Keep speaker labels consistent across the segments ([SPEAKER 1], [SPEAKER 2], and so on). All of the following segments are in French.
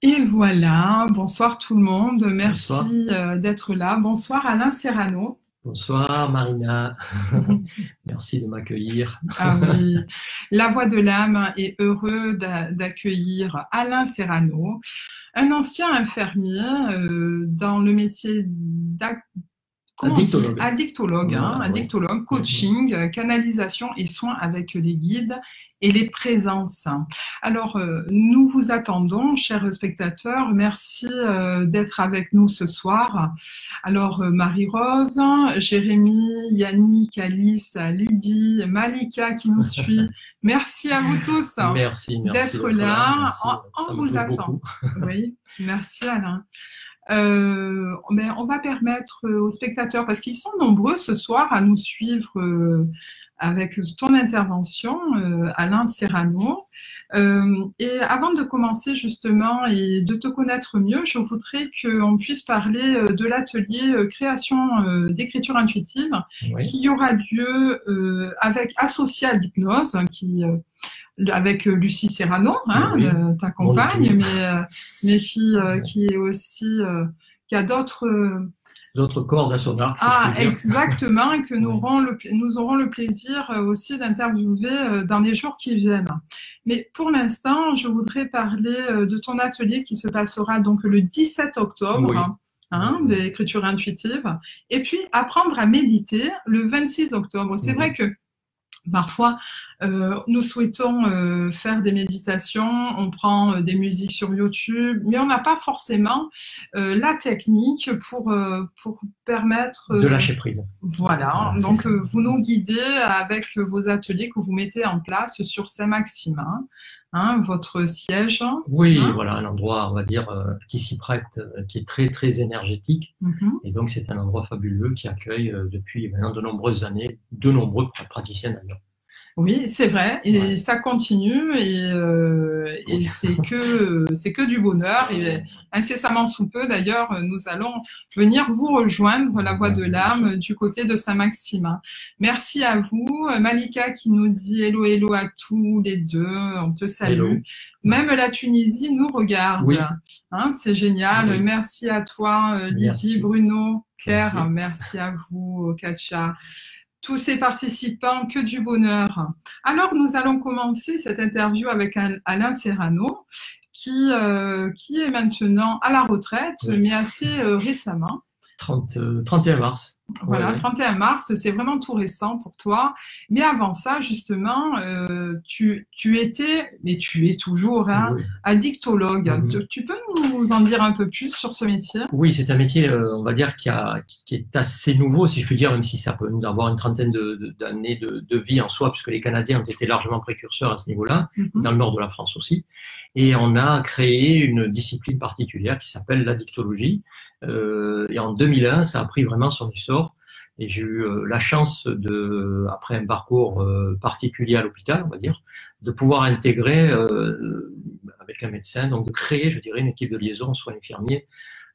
[SPEAKER 1] Et voilà, bonsoir tout le monde,
[SPEAKER 2] Bonsoir.
[SPEAKER 1] merci d'être là. Bonsoir Alain Serrano.
[SPEAKER 2] Bonsoir Marina. Merci de m'accueillir.
[SPEAKER 1] Ah oui, La Voix de l'âme est heureux d'accueillir Alain Serrano, un ancien infirmier dans le métier comment on dit?
[SPEAKER 2] Addictologue.
[SPEAKER 1] Addictologue, hein,
[SPEAKER 2] Voilà, oui.
[SPEAKER 1] addictologue,
[SPEAKER 2] Mhm.
[SPEAKER 1] coaching, canalisation et soins avec les guides et les présences. Alors, nous vous attendons, chers spectateurs. Merci d'être avec nous ce soir. Alors, Marie-Rose, Jérémy, Yannick, Alice, Lydie, Malika qui nous suit. Merci à vous tous
[SPEAKER 2] Merci
[SPEAKER 1] d'être
[SPEAKER 2] d'être là.
[SPEAKER 1] là.
[SPEAKER 2] Merci,
[SPEAKER 1] On
[SPEAKER 2] ça me
[SPEAKER 1] vous
[SPEAKER 2] touche
[SPEAKER 1] attend.
[SPEAKER 2] beaucoup.
[SPEAKER 1] Oui, merci Alain. Mais on va permettre aux spectateurs, parce qu'ils sont nombreux ce soir à nous suivre avec ton intervention, Alain Serrano. Et avant de commencer justement et de te connaître mieux, je voudrais qu'on puisse parler de l'atelier création d'écriture intuitive
[SPEAKER 2] Oui.
[SPEAKER 1] qui aura lieu avec associé à l'hypnose, avec Lucie Serrano, hein,
[SPEAKER 2] Oui.
[SPEAKER 1] ta compagne, mais qui est aussi, qui a
[SPEAKER 2] D'autres cordes à son arc, si je
[SPEAKER 1] ah,
[SPEAKER 2] puis dire.
[SPEAKER 1] exactement, et que nous
[SPEAKER 2] Oui.
[SPEAKER 1] nous aurons le plaisir aussi d'interviewer dans les jours qui viennent. Mais pour l'instant, je voudrais parler de ton atelier qui se passera donc le 17 octobre.
[SPEAKER 2] Oui.
[SPEAKER 1] Hein, de l'écriture intuitive, et puis apprendre à méditer le 26 octobre. C'est vrai que parfois, nous souhaitons faire des méditations, on prend des musiques sur YouTube, mais on n'a pas forcément la technique pour permettre…
[SPEAKER 2] de lâcher prise.
[SPEAKER 1] Voilà, donc vous nous guidez avec vos ateliers que vous mettez en place sur Saint-Maximin, hein, votre siège.
[SPEAKER 2] Oui,
[SPEAKER 1] hein.
[SPEAKER 2] voilà, un endroit, on va dire, qui s'y prête, qui est très, très énergétique. Et donc, c'est un endroit fabuleux qui accueille depuis maintenant de nombreuses années de nombreux praticiens d'ailleurs.
[SPEAKER 1] Oui, c'est vrai, et ça continue, et c'est que du bonheur. Et incessamment sous peu, d'ailleurs, nous allons venir vous rejoindre, la Voix de l'âme, du côté de Saint-Maximin. Merci à vous, Malika qui nous dit hello, hello à tous les deux, on te salue.
[SPEAKER 2] Hello.
[SPEAKER 1] Même la Tunisie nous regarde.
[SPEAKER 2] Oui.
[SPEAKER 1] Hein, c'est génial.
[SPEAKER 2] Oui.
[SPEAKER 1] Merci à toi, Lydie, Bruno, Claire. Merci à vous, Katja. Tous ces participants, que du bonheur. Alors, nous allons commencer cette interview avec Alain Serrano, qui est maintenant à la retraite, mais assez récemment.
[SPEAKER 2] 31 mars.
[SPEAKER 1] Voilà, 31 mars, c'est vraiment tout récent pour toi. Mais avant ça, justement, tu étais, mais tu es toujours, hein, addictologue. Tu peux nous en dire un peu plus sur ce métier?
[SPEAKER 2] Oui, c'est un métier, on va dire, qui est assez nouveau, si je puis dire, même si ça peut avoir une trentaine d'années de vie en soi, puisque les Canadiens ont été largement précurseurs à ce niveau-là, dans le nord de la France aussi. Et on a créé une discipline particulière qui s'appelle l'addictologie. Et en 2001, ça a pris vraiment son essor. Et j'ai eu la chance après un parcours particulier à l'hôpital, on va dire, de pouvoir intégrer avec un médecin, donc de créer, je dirais, une équipe de liaison, soins infirmiers,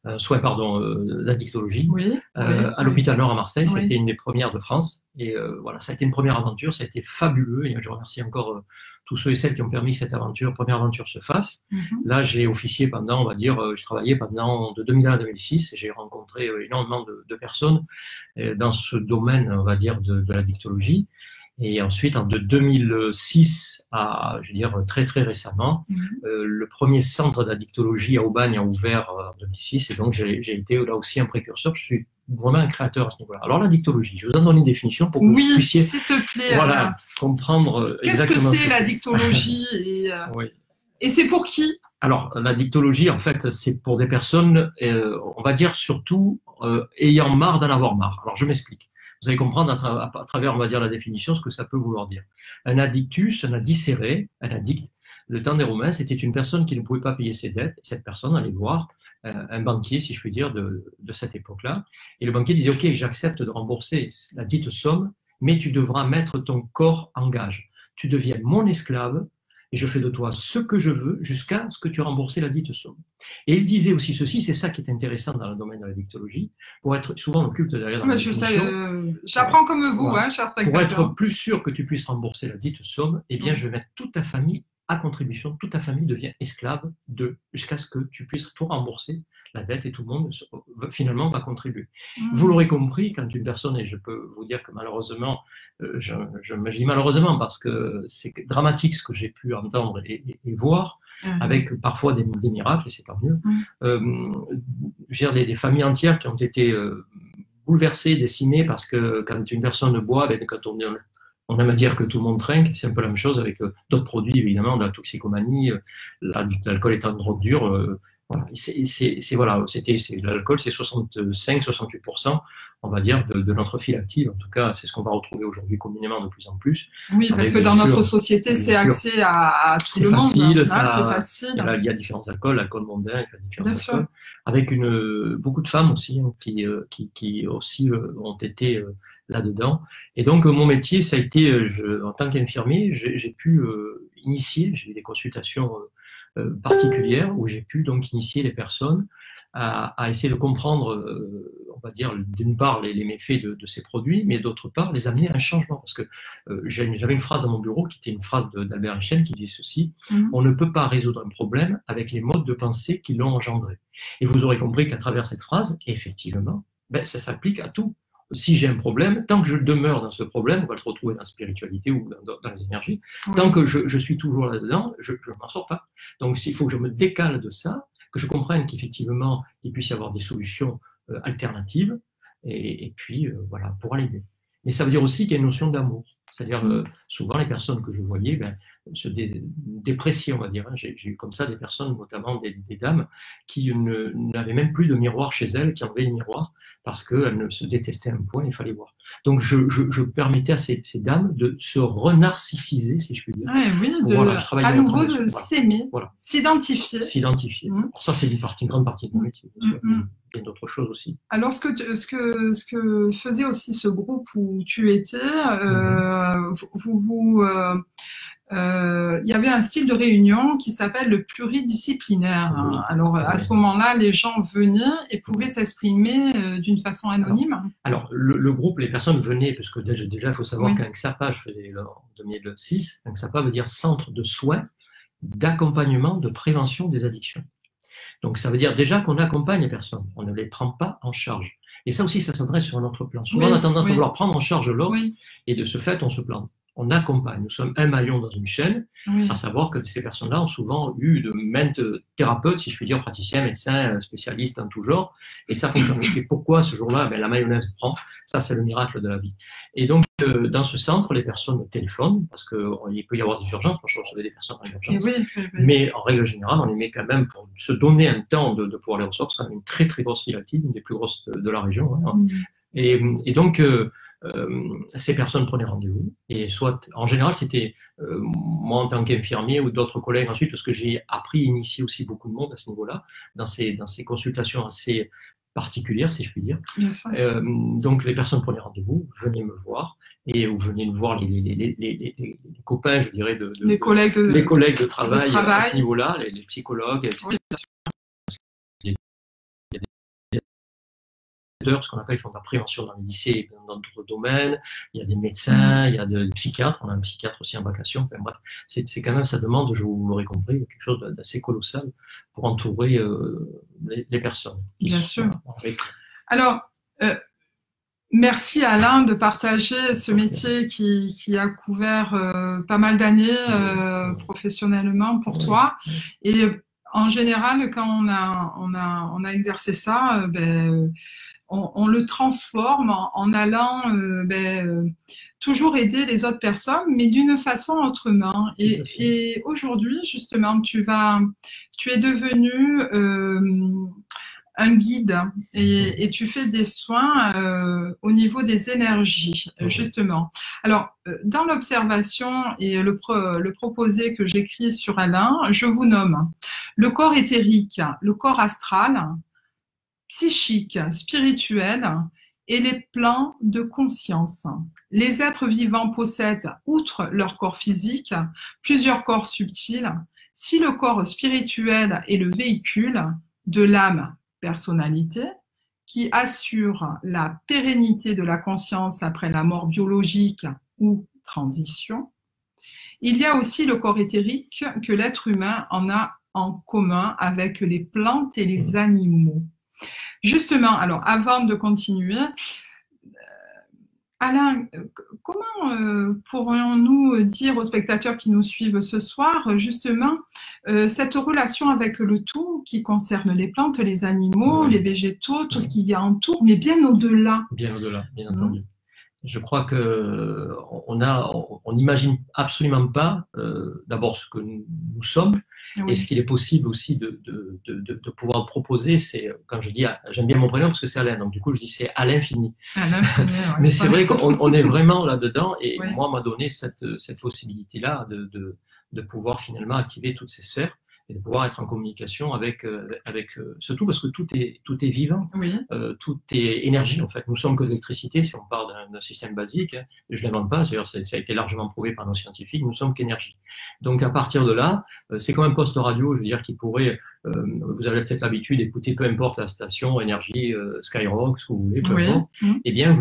[SPEAKER 2] l'addictologie, à l'hôpital Nord à Marseille. C'était une des premières de France. Et voilà, ça a été une première aventure, ça a été fabuleux. Et je remercie encore tous ceux et celles qui ont permis que cette première aventure se fasse. Là, j'ai officié pendant, on va dire, je travaillais pendant de 2001 à 2006 et j'ai rencontré énormément de personnes dans ce domaine, on va dire, de la dictologie. Et ensuite, de 2006 à, je veux dire, très très récemment, le premier centre d'addictologie à Aubagne a ouvert en 2006 et donc j'ai été là aussi un précurseur. Je suis vraiment un créateur à ce niveau-là. Alors l'addictologie, je vous en donne une définition pour que vous puissiez
[SPEAKER 1] s'il te plaît,
[SPEAKER 2] voilà, comprendre exactement.
[SPEAKER 1] Qu'est-ce que c'est l'addictologie et c'est pour qui? Alors
[SPEAKER 2] l'addictologie, en fait, c'est pour des personnes, on va dire surtout ayant marre d'en avoir marre. Alors je m'explique. Vous allez comprendre à travers, on va dire, la définition, ce que ça peut vouloir dire. Un addictus, un addicere, un addict, le temps des Romains, c'était une personne qui ne pouvait pas payer ses dettes. Cette personne allait voir un banquier, si je puis dire, de cette époque-là. Et le banquier disait, OK, j'accepte de rembourser la dite somme, mais tu devras mettre ton corps en gage. Tu deviens mon esclave et je fais de toi ce que je veux jusqu'à ce que tu aies remboursé la dite somme. Et il disait aussi ceci, c'est ça qui est intéressant dans le domaine de la dictologie, pour être souvent occulte derrière la définition.
[SPEAKER 1] J'apprends comme vous, hein, cher spectateur.
[SPEAKER 2] Pour être plus sûr que tu puisses rembourser la dite somme, eh bien, je vais mettre toute ta famille à contribution, toute ta famille devient esclave jusqu'à ce que tu puisses tout rembourser la dette et tout le monde finalement va contribuer. Vous l'aurez compris, quand une personne, et je peux vous dire que malheureusement, je dis malheureusement parce que c'est dramatique ce que j'ai pu entendre et voir, avec parfois des miracles, et c'est tant mieux. Je veux dire, des familles entières qui ont été bouleversées, décimées, parce que quand une personne boit, quand on aime dire que tout le monde trinque, c'est un peu la même chose avec d'autres produits, évidemment, de la toxicomanie, l'alcool étant une drogue dure. Voilà. L'alcool, c'est 65-68%, on va dire, de notre file active. En tout cas, c'est ce qu'on va retrouver aujourd'hui communément de plus en plus.
[SPEAKER 1] Oui, parce que dans notre société, c'est accès à tout le monde.
[SPEAKER 2] C'est
[SPEAKER 1] facile.
[SPEAKER 2] Il y a différents alcools, l'alcool mondain, il y a différents alcools. Avec beaucoup de femmes aussi, qui aussi ont été là-dedans. Et donc, mon métier, ça a été, en tant qu'infirmier, j'ai pu initier, j'ai eu des consultations particulières où j'ai pu donc initier les personnes à essayer de comprendre, on va dire, d'une part les méfaits de ces produits, mais d'autre part les amener à un changement. Parce que j'avais une phrase dans mon bureau qui était une phrase d'Albert Einstein qui disait ceci: on ne peut pas résoudre un problème avec les modes de pensée qui l'ont engendré. Et vous aurez compris qu'à travers cette phrase, effectivement, ça s'applique à tout. Si j'ai un problème, tant que je demeure dans ce problème, on va le retrouver dans la spiritualité ou dans les énergies, tant que je suis toujours là-dedans, je ne m'en sors pas. Donc il faut que je me décale de ça, que je comprenne qu'effectivement, il puisse y avoir des solutions alternatives, et puis voilà, pour aller mieux. Mais ça veut dire aussi qu'il y a une notion d'amour. C'est-à-dire, souvent, les personnes que je voyais se dépréciaient, on va dire. J'ai eu comme ça des personnes, notamment des dames, qui n'avaient même plus de miroir chez elles, qui enlevaient les miroirs, parce qu'elles ne se détestaient à un point, il fallait voir. Donc, je permettais à ces dames de se renarcissiser, si je puis dire.
[SPEAKER 1] Oui, à nouveau de s'aimer, s'identifier.
[SPEAKER 2] Alors ça, c'est une grande partie de mon métier, bien sûr. Il y a d'autres choses aussi.
[SPEAKER 1] Alors, ce que faisait aussi ce groupe où tu étais, il y avait un style de réunion qui s'appelle le pluridisciplinaire. Alors, à ce moment-là, les gens venaient et pouvaient s'exprimer d'une façon anonyme.
[SPEAKER 2] Alors, le groupe, les personnes venaient, parce que déjà, il faut savoir qu'un XAPA, je faisais en 2006, un XAPA veut dire Centre de soins, d'accompagnement, de prévention des addictions. Donc, ça veut dire déjà qu'on accompagne les personnes, on ne les prend pas en charge. Et ça aussi, ça s'adresse sur un autre plan. Souvent, on a tendance à vouloir prendre en charge l'autre, et de ce fait, on se plante. On accompagne, nous sommes un maillon dans une chaîne, à savoir que ces personnes-là ont souvent eu de maintes thérapeutes, si je puis dire, praticiens, médecins, spécialistes en tout genre, et ça fonctionne. Et pourquoi ce jour-là, la mayonnaise prend? Ça, c'est le miracle de la vie. Et donc, dans ce centre, les personnes téléphonent, parce qu'il peut y avoir des urgences, moi je recevais des personnes en urgence, mais en règle générale, on les met quand même pour se donner un temps de pouvoir les recevoir, c'est quand même une très très grosse file active, une des plus grosses de la région. Et donc, ces personnes prenaient rendez-vous, et soit, en général, c'était moi en tant qu'infirmier ou d'autres collègues ensuite, parce que j'ai appris, initié aussi beaucoup de monde à ce niveau-là, dans ces consultations assez particulières, si je puis dire. Donc les personnes prenaient rendez-vous, venaient me voir, et ou venaient me voir les copains, je dirais, les collègues de travail à ce niveau-là, les psychologues, etc. Ce qu'on appelle, ils font de la prévention dans les lycées et dans d'autres domaines. Il y a des médecins, il y a des psychiatres, on a un psychiatre aussi en vacation. Enfin bref, c'est quand même, ça demande, je vous l'aurais compris, quelque chose d'assez colossal pour entourer les personnes.
[SPEAKER 1] Bien sûr. Alors, merci Alain de partager ce métier qui a couvert pas mal d'années professionnellement pour toi. Et en général, quand on a exercé ça, on le transforme en allant toujours aider les autres personnes, mais d'une façon autrement. Et aujourd'hui, justement, tu es devenu un guide et tu fais des soins au niveau des énergies, justement. Alors, dans l'observation et le proposé que j'écris sur Alain, je vous nomme le corps éthérique, le corps astral, psychique, spirituel et les plans de conscience. Les êtres vivants possèdent, outre leur corps physique, plusieurs corps subtils. Si le corps spirituel est le véhicule de l'âme, personnalité, qui assure la pérennité de la conscience après la mort biologique ou transition, Il y a aussi le corps éthérique que l'être humain en a en commun avec les plantes et les animaux. Justement, alors avant de continuer, Alain, comment pourrions-nous dire aux spectateurs qui nous suivent ce soir, justement, cette relation avec le tout qui concerne les plantes, les animaux, les végétaux, tout ce qui y entoure, mais bien au-delà.
[SPEAKER 2] Bien au-delà, bien entendu. Je crois que on n'imagine absolument pas d'abord ce que nous sommes et ce qu'il est possible aussi de pouvoir proposer. C'est quand je dis, j'aime bien mon prénom parce que c'est Alain, donc du coup je dis c'est à l'infini. Mais c'est vrai qu'on est vraiment là-dedans et moi on m'a donné cette possibilité-là de pouvoir finalement activer toutes ces sphères et de pouvoir être en communication avec surtout parce que tout est vivant, tout est énergie en fait. Nous sommes que d'électricité si on parle d'un système basique, hein, je ne l'invente pas, d'ailleurs ça a été largement prouvé par nos scientifiques, nous sommes qu'énergie. Donc à partir de là, c'est comme un poste radio, je veux dire, qui pourrait, vous avez peut-être l'habitude d'écouter peu importe la station, énergie, Skyrock, ce que vous voulez, peu importe, eh bien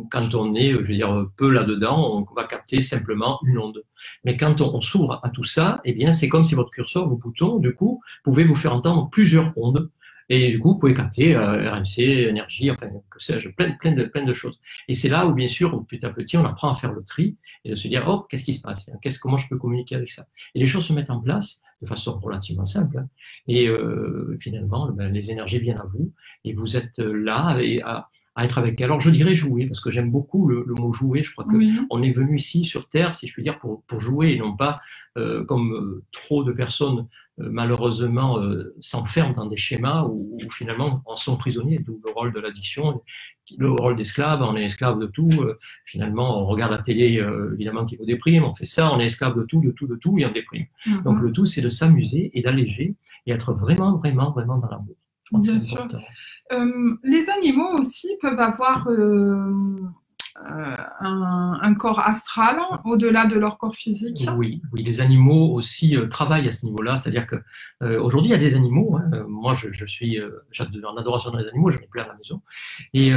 [SPEAKER 2] quand on est, je veux dire, peu là-dedans, on va capter simplement une onde. Mais quand on s'ouvre à tout ça, eh bien, c'est comme si votre curseur, vos boutons, du coup, pouvaient vous faire entendre plusieurs ondes. Et du coup, vous pouvez capter RMC, énergie, enfin, que sais-je, plein de choses. Et c'est là où, bien sûr, petit à petit, on apprend à faire le tri et de se dire, oh, qu'est-ce qui se passe? Comment je peux communiquer avec ça? Et les choses se mettent en place de façon relativement simple. Hein. Et finalement, les énergies viennent à vous et vous êtes là à être avec elle. Alors je dirais jouer, parce que j'aime beaucoup le mot jouer. Je crois que on est venu ici sur Terre, si je puis dire, pour jouer, et non pas comme trop de personnes malheureusement s'enferment dans des schémas où finalement en sont prisonniers, d'où le rôle de l'addiction, le rôle d'esclave, on est esclave de tout, finalement on regarde la télé évidemment qui vous déprime, on fait ça, on est esclave de tout et on déprime. Donc le tout c'est de s'amuser et d'alléger et être vraiment dans l'amour.
[SPEAKER 1] Bien sûr. Les animaux aussi peuvent avoir un corps astral au-delà de leur corps physique.
[SPEAKER 2] Oui, les animaux aussi travaillent à ce niveau-là. C'est-à-dire que aujourd'hui, il y a des animaux. Hein, moi, je suis en adoration dans les animaux. J'en ai plein à la maison. Et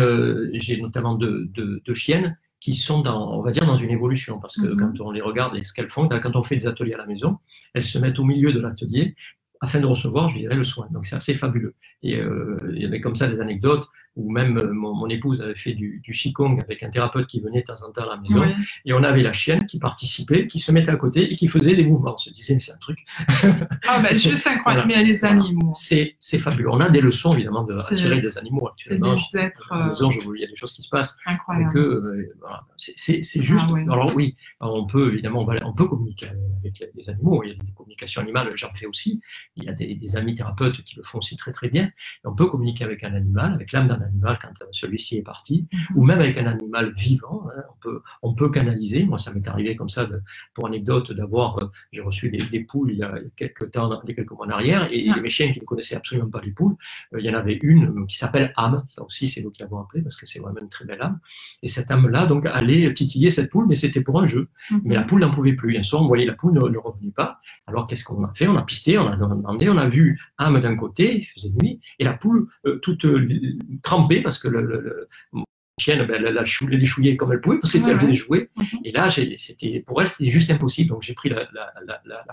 [SPEAKER 2] j'ai notamment deux chiennes qui sont on va dire, dans une évolution. Parce que quand on les regarde et ce qu'elles font, quand on fait des ateliers à la maison, elles se mettent au milieu de l'atelier afin de recevoir, je dirais, le soin. Donc c'est assez fabuleux. Et il y avait comme ça des anecdotes où même mon épouse avait fait du Qigong avec un thérapeute qui venait de temps en temps à la maison, et on avait la chienne qui participait, qui se mettait à côté et qui faisait des mouvements. On se disait, mais c'est un truc.
[SPEAKER 1] Ah ben juste incroyable, mais les animaux.
[SPEAKER 2] C'est fabuleux. On a des leçons évidemment à tirer des animaux actuellement.
[SPEAKER 1] C'est des êtres.
[SPEAKER 2] À la maison, il y a des choses qui se passent.
[SPEAKER 1] Incroyable.
[SPEAKER 2] Voilà. C'est juste. Alors oui, on peut évidemment, on peut communiquer avec les animaux. Il y a des communications animales, j'en fais aussi. Il y a des amis thérapeutes qui le font aussi très bien. Et on peut communiquer avec un animal, avec l'âme d'un animal quand celui-ci est parti, ou même avec un animal vivant. Hein, on peut canaliser. Moi, ça m'est arrivé comme ça, pour anecdote, j'ai reçu des poules il y a quelques mois en arrière, et mes chiens qui ne connaissaient absolument pas les poules, il y en avait une qui s'appelle âme. Ça aussi, c'est nous qui l'avons appelée parce que c'est vraiment une très belle âme. Et cette âme-là, donc, allait titiller cette poule, mais c'était pour un jeu. Mais la poule n'en pouvait plus. Un soir, on voyait la poule ne revenait pas. Alors, qu'est-ce qu'on a fait? On a pisté, on a demandé, on a vu âme d'un côté, il faisait nuit, et la poule toute trempée parce que la chienne, elle les chouillait comme elle pouvait parce qu'elle venait jouer. Et là, pour elle, c'était juste impossible. Donc, j'ai pris la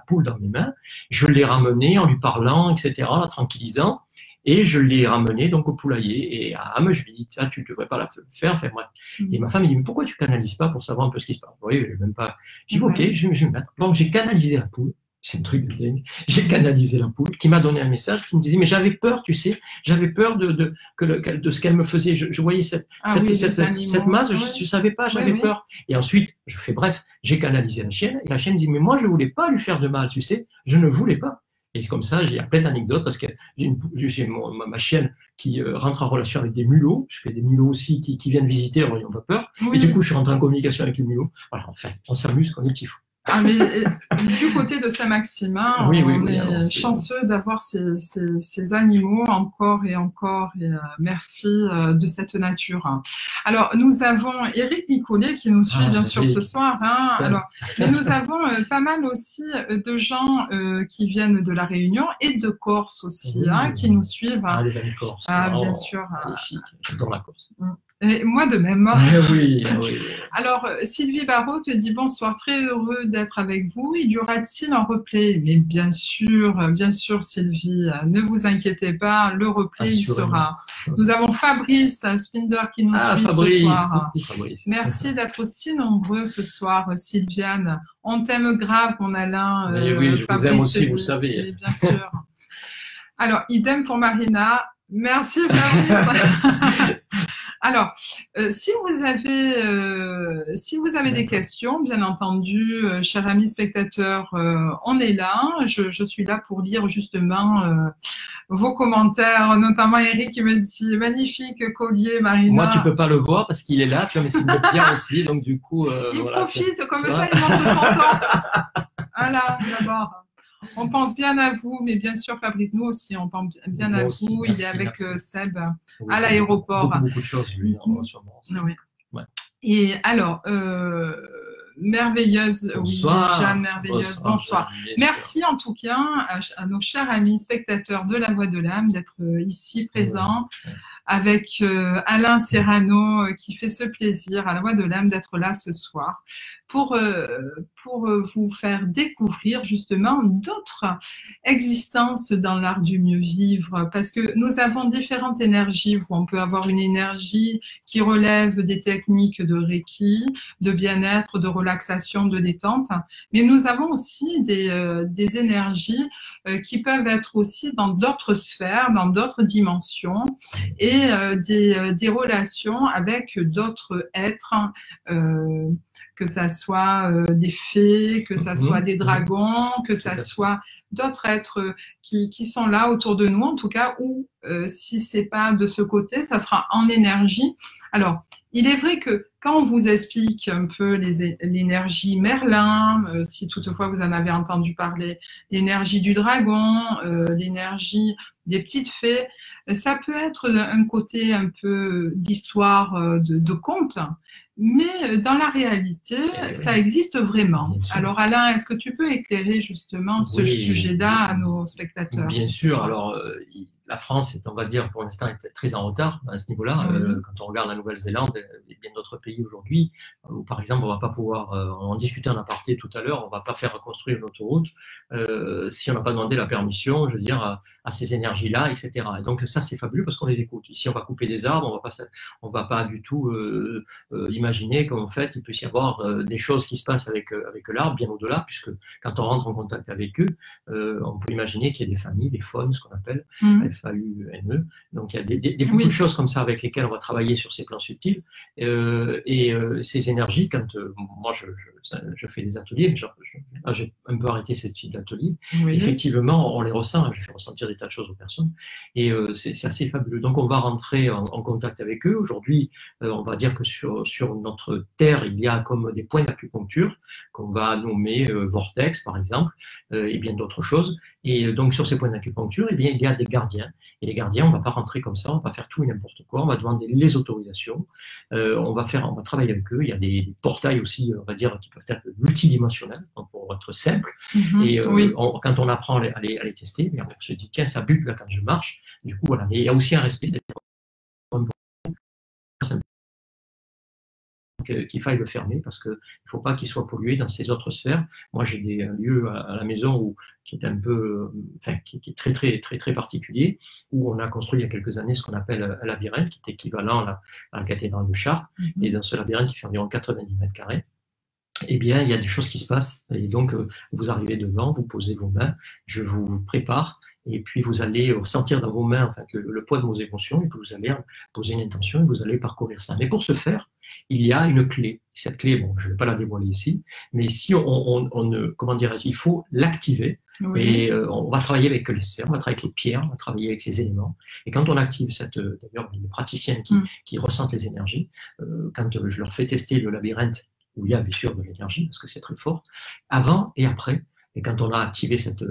[SPEAKER 2] poule dans mes mains, je l'ai ramenée en lui parlant, etc., la tranquillisant. Et je l'ai ramenée donc au poulailler. Et à Âme, je lui ai dit, tu ne devrais pas la faire. Enfin, bref. Et ma femme, elle dit, mais pourquoi tu canalises pas pour savoir un peu ce qui se passe? Oui, même pas. J'ai dit, ok, je vais me mettre. Donc, j'ai canalisé la poule. C'est un truc de dingue. J'ai canalisé la poule qui m'a donné un message qui me disait, mais j'avais peur, tu sais, j'avais peur de ce qu'elle me faisait. Je voyais cette masse, je savais pas, j'avais peur. Et ensuite, j'ai canalisé la chienne, et la chienne dit, mais moi, je voulais pas lui faire de mal, tu sais, je ne voulais pas. Et comme ça, il y a plein d'anecdotes parce que j'ai ma chienne qui rentre en relation avec des mulots, parce qu'il y a des mulots aussi qui viennent visiter, alors ils n'ont pas peur. Et du coup, je suis rentré en communication avec les mulots. Voilà, enfin, on s'amuse comme des petits fous.
[SPEAKER 1] Ah, mais du côté de Saint-Maximin, on est chanceux d'avoir ces animaux encore et encore, et merci de cette nature. Alors, nous avons Éric Nicolet qui nous suit bien sûr ce soir, hein. Alors, mais nous avons pas mal aussi de gens qui viennent de la Réunion et de Corse aussi, hein, qui nous suivent.
[SPEAKER 2] Les amis corses.
[SPEAKER 1] Bien sûr.
[SPEAKER 2] Magnifique, j'adore la Corse.
[SPEAKER 1] Et moi de même.
[SPEAKER 2] Oui, oui.
[SPEAKER 1] Alors, Sylvie Barrault te dit bonsoir, très heureux d'être avec vous. Il y aura-t-il un replay? Mais bien sûr, Sylvie, ne vous inquiétez pas, le replay, il sera. Nous avons Fabrice Spinder qui nous suit
[SPEAKER 2] Fabrice,
[SPEAKER 1] ce soir.
[SPEAKER 2] coucou, Fabrice.
[SPEAKER 1] Merci d'être aussi nombreux ce soir, Sylviane. On t'aime grave, mon Alain.
[SPEAKER 2] Oui, je
[SPEAKER 1] Fabrice
[SPEAKER 2] vous aime aussi, vous
[SPEAKER 1] dit.
[SPEAKER 2] le savez.
[SPEAKER 1] Oui, bien sûr. Alors, idem pour Marina. Merci, Fabrice. Alors, si vous avez des questions, bien entendu, chers amis spectateurs, on est là. Je suis là pour lire justement vos commentaires, notamment Eric qui me dit magnifique collier, Marina.
[SPEAKER 2] Moi, tu peux pas le voir parce qu'il est là, tu vois, mais c'est le bien aussi, donc du coup.
[SPEAKER 1] Il profite comme ça, il montre son torse. Voilà, d'abord. On pense bien à vous, mais bien sûr, Fabrice, nous aussi, on pense bien à vous. Il est avec Seb à l'aéroport.
[SPEAKER 2] Beaucoup de choses, lui, en ce moment.
[SPEAKER 1] Oui.
[SPEAKER 2] Ouais.
[SPEAKER 1] Et alors, merveilleuse,
[SPEAKER 2] bonsoir.
[SPEAKER 1] Oui, Jeanne merveilleuse, bonsoir. Merci en tout cas à nos chers amis spectateurs de La Voix de l'âme d'être ici présents. Ouais. Avec Alain Serrano qui fait ce plaisir à La Voix de l'âme d'être là ce soir pour vous faire découvrir justement d'autres existences dans l'art du mieux vivre, parce que nous avons différentes énergies. On peut avoir une énergie qui relève des techniques de Reiki, de bien-être, de relaxation, de détente, mais nous avons aussi des énergies qui peuvent être aussi dans d'autres sphères, dans d'autres dimensions, et des relations avec d'autres êtres, que ça soit des fées, que ça soit des dragons, que ça soit d'autres êtres qui sont là autour de nous, en tout cas, ou si c'est pas de ce côté, ça sera en énergie. Alors, il est vrai que quand on vous explique un peu l'énergie Merlin, si toutefois vous en avez entendu parler, l'énergie du dragon, l'énergie des petites fées, ça peut être un côté un peu d'histoire de conte, mais dans la réalité, ça existe vraiment. Alors Alain, est-ce que tu peux éclairer justement ce sujet-là à nos spectateurs?
[SPEAKER 2] Bien sûr. Alors, la France est, on va dire, pour l'instant, est très en retard à ce niveau-là. Quand on regarde la Nouvelle-Zélande et bien d'autres pays aujourd'hui, où par exemple, on va pas pouvoir, en discuter en aparté tout à l'heure, on va pas faire reconstruire une autoroute si on n'a pas demandé la permission, je veux dire, à ces énergies-là, etc. Et donc ça, c'est fabuleux parce qu'on les écoute. Ici, on va couper des arbres, on va pas du tout imaginer qu'en fait, il peut y avoir des choses qui se passent avec l'arbre, bien au-delà, puisque quand on rentre en contact avec eux, on peut imaginer qu'il y a des familles, des faunes, ce qu'on appelle FAUNE. Donc il y a beaucoup de choses comme ça avec lesquelles on va travailler sur ces plans subtils. Ces énergies, quand moi je fais des ateliers, j'ai un peu arrêté ce type d'atelier. Effectivement, on les ressent, je fais ressentir des tas de choses aux personnes, et c'est assez fabuleux. Donc on va rentrer en contact avec eux. Aujourd'hui, on va dire que sur notre terre, il y a comme des points d'acupuncture qu'on va nommer vortex, par exemple, et bien d'autres choses. Et donc sur ces points d'acupuncture, eh bien, il y a des gardiens. Et les gardiens, on ne va pas rentrer comme ça, on va faire tout et n'importe quoi, on va demander les autorisations, on va travailler avec eux. Il y a des portails aussi, on va dire, qui peuvent être multidimensionnels, donc pour être simple. Et quand on apprend à les tester, bien, on se dit, tiens, ça bute là quand je marche. Du coup, voilà. Mais il y a aussi un respect qu'il faille le fermer parce qu'il ne faut pas qu'il soit pollué dans ces autres sphères. Moi, j'ai un lieu à la maison qui est un peu, qui est très particulier, où on a construit il y a quelques années ce qu'on appelle un labyrinthe, qui est équivalent à la cathédrale de Chartres. Et dans ce labyrinthe qui fait environ 90 mètres carrés, eh bien, il y a des choses qui se passent. Et donc, vous arrivez devant, vous posez vos mains, je vous prépare, et puis vous allez sentir dans vos mains en fait, le poids de vos émotions, et puis vous allez poser une intention, et vous allez parcourir ça. Mais pour ce faire, il y a une clé. Cette clé, bon, je ne vais pas la dévoiler ici, mais si comment dirais-je, il faut l'activer. Et on va travailler avec les sphères, on va travailler avec les pierres, on va travailler avec les éléments. Et quand on active d'ailleurs, les praticiens qui ressentent les énergies, quand je leur fais tester le labyrinthe, où il y a bien sûr de l'énergie, parce que c'est très fort, avant et après. Et quand on a activé cette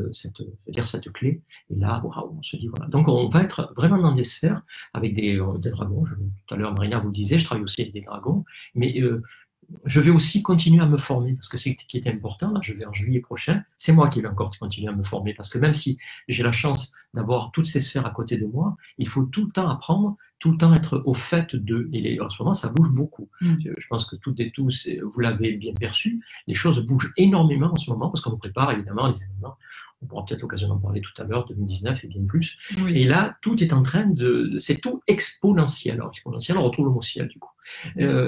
[SPEAKER 2] clé, et là, on se dit voilà. Donc on va être vraiment dans des sphères avec des dragons. Tout à l'heure, Marina vous le disait, je travaille aussi avec des dragons, mais je vais aussi continuer à me former, parce que c'est ce qui est important. Là, je vais en juillet prochain, c'est moi qui vais encore continuer à me former, parce que même si j'ai la chance d'avoir toutes ces sphères à côté de moi, il faut tout le temps apprendre tout le temps être au fait de, et en ce moment, ça bouge beaucoup. Je pense que toutes et tous, vous l'avez bien perçu, les choses bougent énormément en ce moment, parce qu'on nous prépare évidemment les événements. On pourra peut-être l'occasion d'en parler tout à l'heure, 2019 et bien plus. Oui. Et là, tout est en train c'est tout exponentiel. Alors, exponentiel, on retrouve le mot ciel, du coup.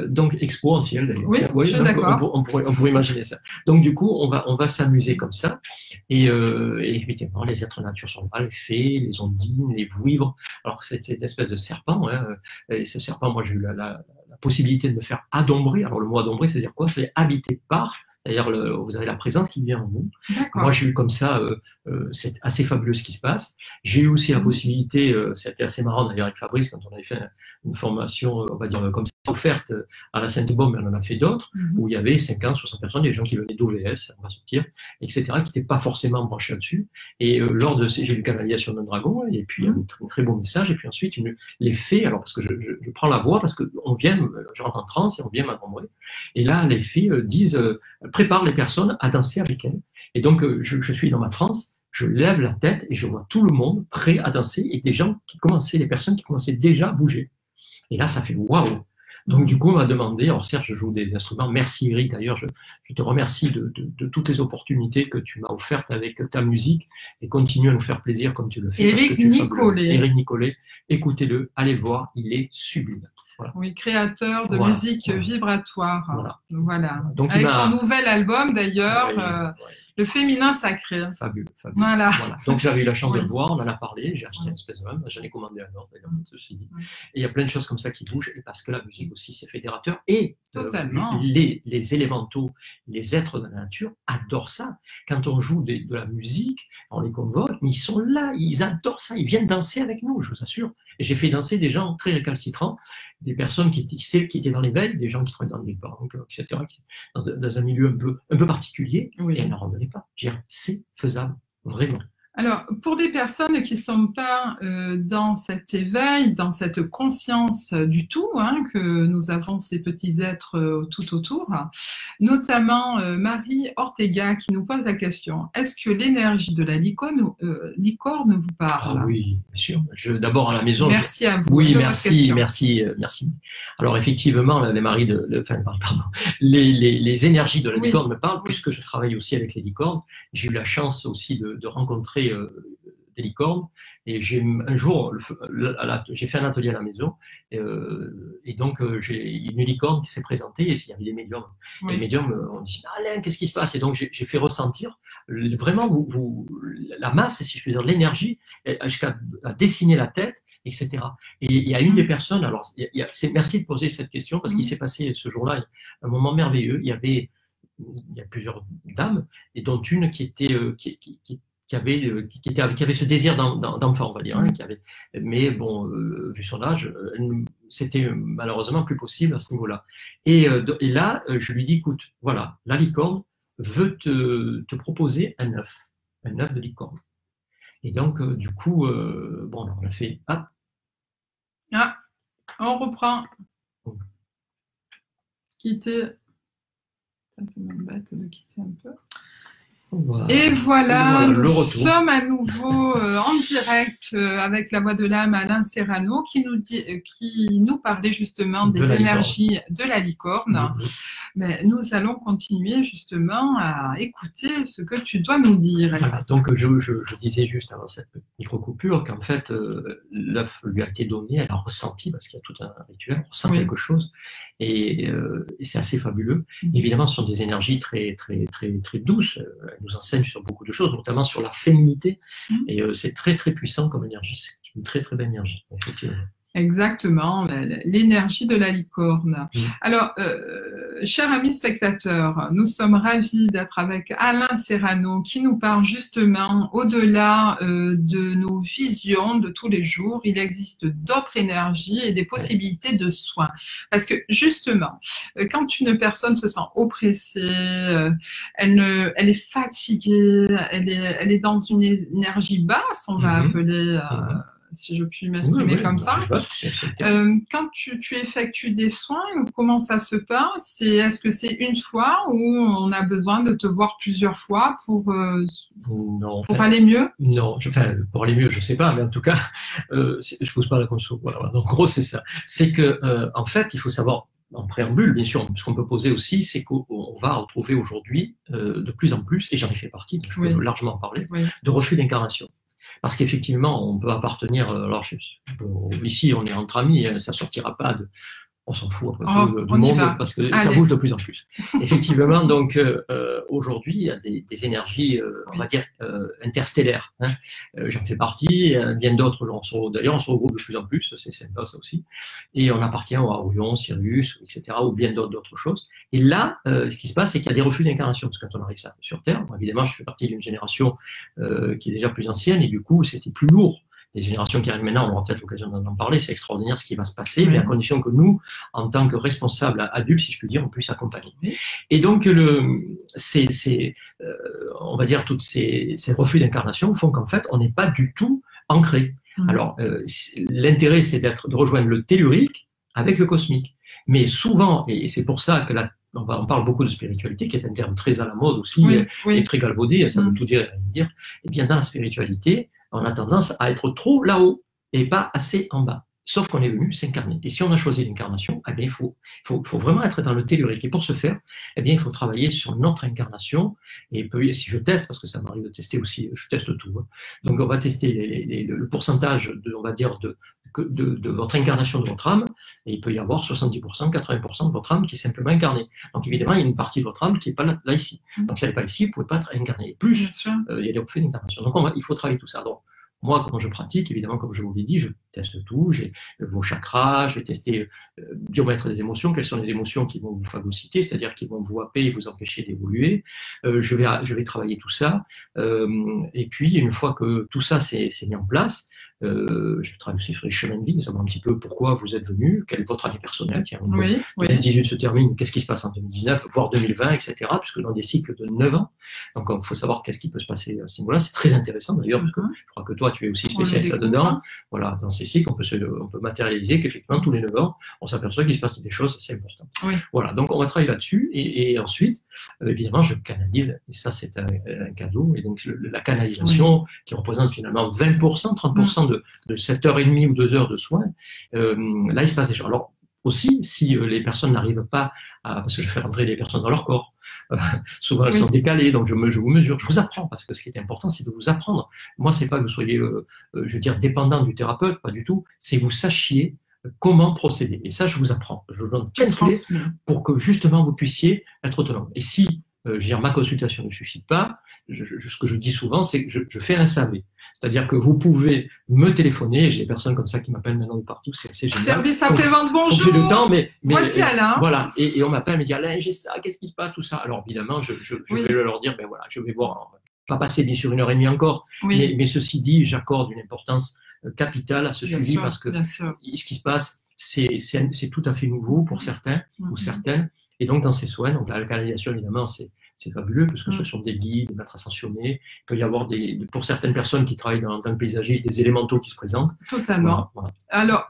[SPEAKER 2] Donc, exponentiel, d'ailleurs.
[SPEAKER 1] Oui, je suis d'accord.
[SPEAKER 2] On pourrait imaginer ça. Donc, du coup, on va s'amuser comme ça. Et évidemment, les êtres nature sont là, les fées, les ondines, les vouivres. Alors, c'est une espèce de serpent. Hein. Et ce serpent, moi, j'ai eu la possibilité de me faire adombrer. Alors, le mot adombrer, c'est-à-dire quoi? C'est habité par. D'ailleurs, vous avez la présence qui vient en vous. Moi, j'ai eu comme ça, c'est assez fabuleux ce qui se passe. J'ai eu aussi la possibilité, c'était assez marrant d'ailleurs avec Fabrice, quand on avait fait une formation, on va dire comme ça, offerte à la Sainte-Baume, mais on en a fait d'autres, où il y avait 50, 60 personnes, des gens qui venaient d'OVS, on va sortir, etc., qui n'étaient pas forcément branchés là-dessus. Et lors de ces, j'ai eu canalisation d'un dragon, et puis un très beau message, et puis ensuite, les fées, alors parce que je prends la voix, parce que je rentre en transe et on vient m'adombrer. Et là, les fées disent, prépare les personnes à danser avec elles. Et donc, je suis dans ma transe, je lève la tête et je vois tout le monde prêt à danser et des gens les personnes qui commençaient déjà à bouger. Et là, ça fait waouh! Donc, du coup, on m'a demandé, alors certes, je joue des instruments. Merci Eric, d'ailleurs, je te remercie de toutes les opportunités que tu m'as offertes avec ta musique et continue à nous faire plaisir comme tu le fais.
[SPEAKER 1] Eric Nicolet.
[SPEAKER 2] Eric Nicolet, écoutez-le, allez le voir, il est sublime.
[SPEAKER 1] Voilà. Oui, créateur de musique vibratoire. Voilà.
[SPEAKER 2] Donc,
[SPEAKER 1] avec son nouvel album, d'ailleurs, Le féminin sacré.
[SPEAKER 2] Fabuleux.
[SPEAKER 1] Voilà.
[SPEAKER 2] Donc, j'avais eu la chance de le voir, on en a parlé, j'ai acheté une espèce de même, j'en ai commandé un autre, d'ailleurs, ceci dit. Et il y a plein de choses comme ça qui bougent, et parce que la musique aussi, c'est fédérateur. Et les élémentaux, les êtres de la nature adorent ça. Quand on joue de la musique, on les convoque, mais ils sont là, ils adorent ça, ils viennent danser avec nous, je vous assure. Et j'ai fait danser des gens très récalcitrants, des personnes qui étaient dans l'éveil, des gens qui travaillent dans les banques, etc., dans un milieu un peu particulier, et elles n'en revenaient pas. Je veux dire, c'est faisable, vraiment.
[SPEAKER 1] Alors, pour des personnes qui ne sont pas dans cet éveil, dans cette conscience du tout, que nous avons ces petits êtres tout autour, notamment Marie Ortega qui nous pose la question, est-ce que l'énergie de la licorne vous parle?
[SPEAKER 2] Ah oui, bien sûr. D'abord à la maison.
[SPEAKER 1] Merci à vous.
[SPEAKER 2] Oui, merci. Alors effectivement, les énergies de la licorne me parlent, puisque je travaille aussi avec les licornes. J'ai eu la chance aussi de rencontrer des licornes, et un jour j'ai fait un atelier à la maison, et donc j'ai une licorne qui s'est présentée, et il y avait des médiums. Et les médiums ont dit Alain, qu'est-ce qui se passe? Et donc j'ai fait ressentir vraiment la masse, si je peux dire, l'énergie, jusqu'à dessiner la tête, etc. Et il y a une des personnes, alors merci de poser cette question, parce qu'il s'est passé ce jour-là un moment merveilleux. Il y a plusieurs dames, et dont une qui avait ce désir d'enfant, on va dire, mais bon, vu son âge, c'était malheureusement plus possible à ce niveau-là. Et là, je lui dis, écoute, voilà, la licorne veut te proposer un œuf de licorne. Et donc, du coup, on a fait,
[SPEAKER 1] on reprend. Quitter. C'est même bête de quitter un peu.
[SPEAKER 2] Voilà.
[SPEAKER 1] Et voilà, nous sommes à nouveau en direct avec la voix de l'âme Alain Serrano qui nous parlait justement des énergies de la licorne. Mais nous allons continuer justement à écouter ce que tu dois nous dire.
[SPEAKER 2] Voilà, donc je disais juste avant cette micro-coupure qu'en fait l'œuf lui a été donné, elle a ressenti, parce qu'il y a tout un rituel, on ressent quelque chose, et c'est assez fabuleux. Évidemment, ce sont des énergies très douces. Elle nous enseigne sur beaucoup de choses, notamment sur la féminité, et c'est très puissant comme énergie, c'est une très belle énergie, effectivement.
[SPEAKER 1] Exactement, l'énergie de la licorne. Alors, chers amis spectateurs, nous sommes ravis d'être avec Alain Serrano qui nous parle justement au-delà de nos visions de tous les jours. Il existe d'autres énergies et des possibilités de soins. Parce que justement, quand une personne se sent oppressée, elle est fatiguée, elle est dans une énergie basse, on va appeler si je puis m'exprimer comme ça. Quand tu effectues des soins, comment ça se passe? Est-ce que c'est une fois ou on a besoin de te voir plusieurs fois pour aller mieux?
[SPEAKER 2] Non, pour aller mieux, je sais pas, mais en tout cas, je pose pas la conso. Voilà. Donc, en gros, c'est ça. C'est que, en fait, il faut savoir, en préambule, bien sûr, ce qu'on peut poser aussi, c'est qu'on va retrouver aujourd'hui de plus en plus, et j'en ai fait partie, donc je peux largement en parler, de refus d'incarnation. Parce qu'effectivement, on peut appartenir, alors ici on est entre amis, ça sortira pas de, on s'en fout après tout du monde parce que ça bouge de plus en plus. Effectivement, donc aujourd'hui, il y a des énergies, on va dire, interstellaires. Hein. J'en fais partie, bien d'autres, d'ailleurs, on se regroupe de plus en plus, c'est sympa ça aussi. Et on appartient à Orion, Sirius, etc., ou bien d'autres choses. Et là, ce qui se passe, c'est qu'il y a des refus d'incarnation, parce que quand on arrive sur Terre, bon, évidemment, je fais partie d'une génération qui est déjà plus ancienne, et du coup, c'était plus lourd. Les générations qui arrivent maintenant, on aura peut-être l'occasion d'en parler, c'est extraordinaire ce qui va se passer, mais à condition que nous, en tant que responsables adultes, si je puis dire, on puisse accompagner. Et donc, on va dire, toutes ces refus d'incarnation font qu'en fait, on n'est pas du tout ancré. Alors, l'intérêt, c'est de rejoindre le tellurique avec le cosmique. Mais souvent, et c'est pour ça que on parle beaucoup de spiritualité, qui est un terme très à la mode aussi, et très galvaudé, ça veut tout dire et rien dire. Et bien, dans la spiritualité, on a tendance à être trop là-haut et pas assez en bas. Sauf qu'on est venu s'incarner. Et si on a choisi l'incarnation, eh bien, il faut vraiment être dans le tellurique. Et pour ce faire, eh bien, il faut travailler sur notre incarnation. Et si je teste, parce que ça m'arrive de tester aussi, je teste tout. Hein. Donc, on va tester le pourcentage on va dire, de votre incarnation de votre âme. Et il peut y avoir 70%, 80% de votre âme qui est simplement incarnée. Donc, évidemment, il y a une partie de votre âme qui n'est pas là ici. Donc, si elle n'est pas ici, vous ne pouvez pas être incarné. Et plus, il y a des refus d'incarnation. Donc, il faut travailler tout ça. Donc, moi, comment je pratique, évidemment, comme je vous l'ai dit, je teste tout, j'ai vos chakras, je vais tester biomètre des émotions, quelles sont les émotions qui vont vous phagocyter, c'est-à-dire qui vont vous happer et vous empêcher d'évoluer. Je vais travailler tout ça, et puis une fois que tout ça s'est mis en place, je travaille aussi sur les chemins de vie, savoir un petit peu pourquoi vous êtes venu, quelle est votre année personnelle, tiens, 2018 se termine, qu'est-ce qui se passe en 2019, voire 2020, etc., puisque dans des cycles de 9 ans, donc il faut savoir qu'est-ce qui peut se passer à ce niveau-là, c'est très intéressant d'ailleurs, parce que je crois que toi tu es aussi spécialiste là-dedans, voilà, dans ces cycles, on peut matérialiser qu'effectivement tous les 9 ans, on s'aperçoit qu'il se passe des choses assez importantes. Voilà, donc on va travailler là-dessus, et ensuite, évidemment, je canalise, et ça c'est un cadeau, et donc la canalisation qui représente finalement 20%, 30% de 7h30 ou 2 heures de soins, là il se passe des choses. Alors aussi, si les personnes n'arrivent pas parce que je fais rentrer les personnes dans leur corps, souvent elles sont décalées, donc je vous mesure, je vous apprends, parce que ce qui est important, c'est de vous apprendre. Moi, c'est pas que vous soyez, je veux dire, dépendant du thérapeute, pas du tout, c'est que vous sachiez comment procéder. Et ça, je vous apprends. Je vous donne plein de clés pour que justement vous puissiez être autonome. Et si je veux dire, ma consultation ne suffit pas, ce que je dis souvent, c'est que je fais un SAV. C'est-à-dire que vous pouvez me téléphoner, j'ai des personnes comme ça qui m'appellent maintenant de partout, c'est génial.
[SPEAKER 1] Service après-vente, bonjour.
[SPEAKER 2] J'ai le temps, mais
[SPEAKER 1] voici Alain.
[SPEAKER 2] Voilà, et on m'appelle, me dit Alain, j'ai ça, qu'est-ce qui se passe, tout ça. Alors évidemment, je vais leur dire, ben voilà, je vais voir, pas passer bien sûr 1h30 encore, mais ceci dit, j'accorde une importance capitale à ce suivi parce que ce qui se passe, c'est tout à fait nouveau pour certains ou certaines. Et donc, dans ces soins, donc la canalisation, évidemment, c'est fabuleux parce que ce sont des guides, des maîtres ascensionnés. Il peut y avoir pour certaines personnes qui travaillent dans le paysagisme, des élémentaux qui se présentent.
[SPEAKER 1] Totalement. Voilà. Alors,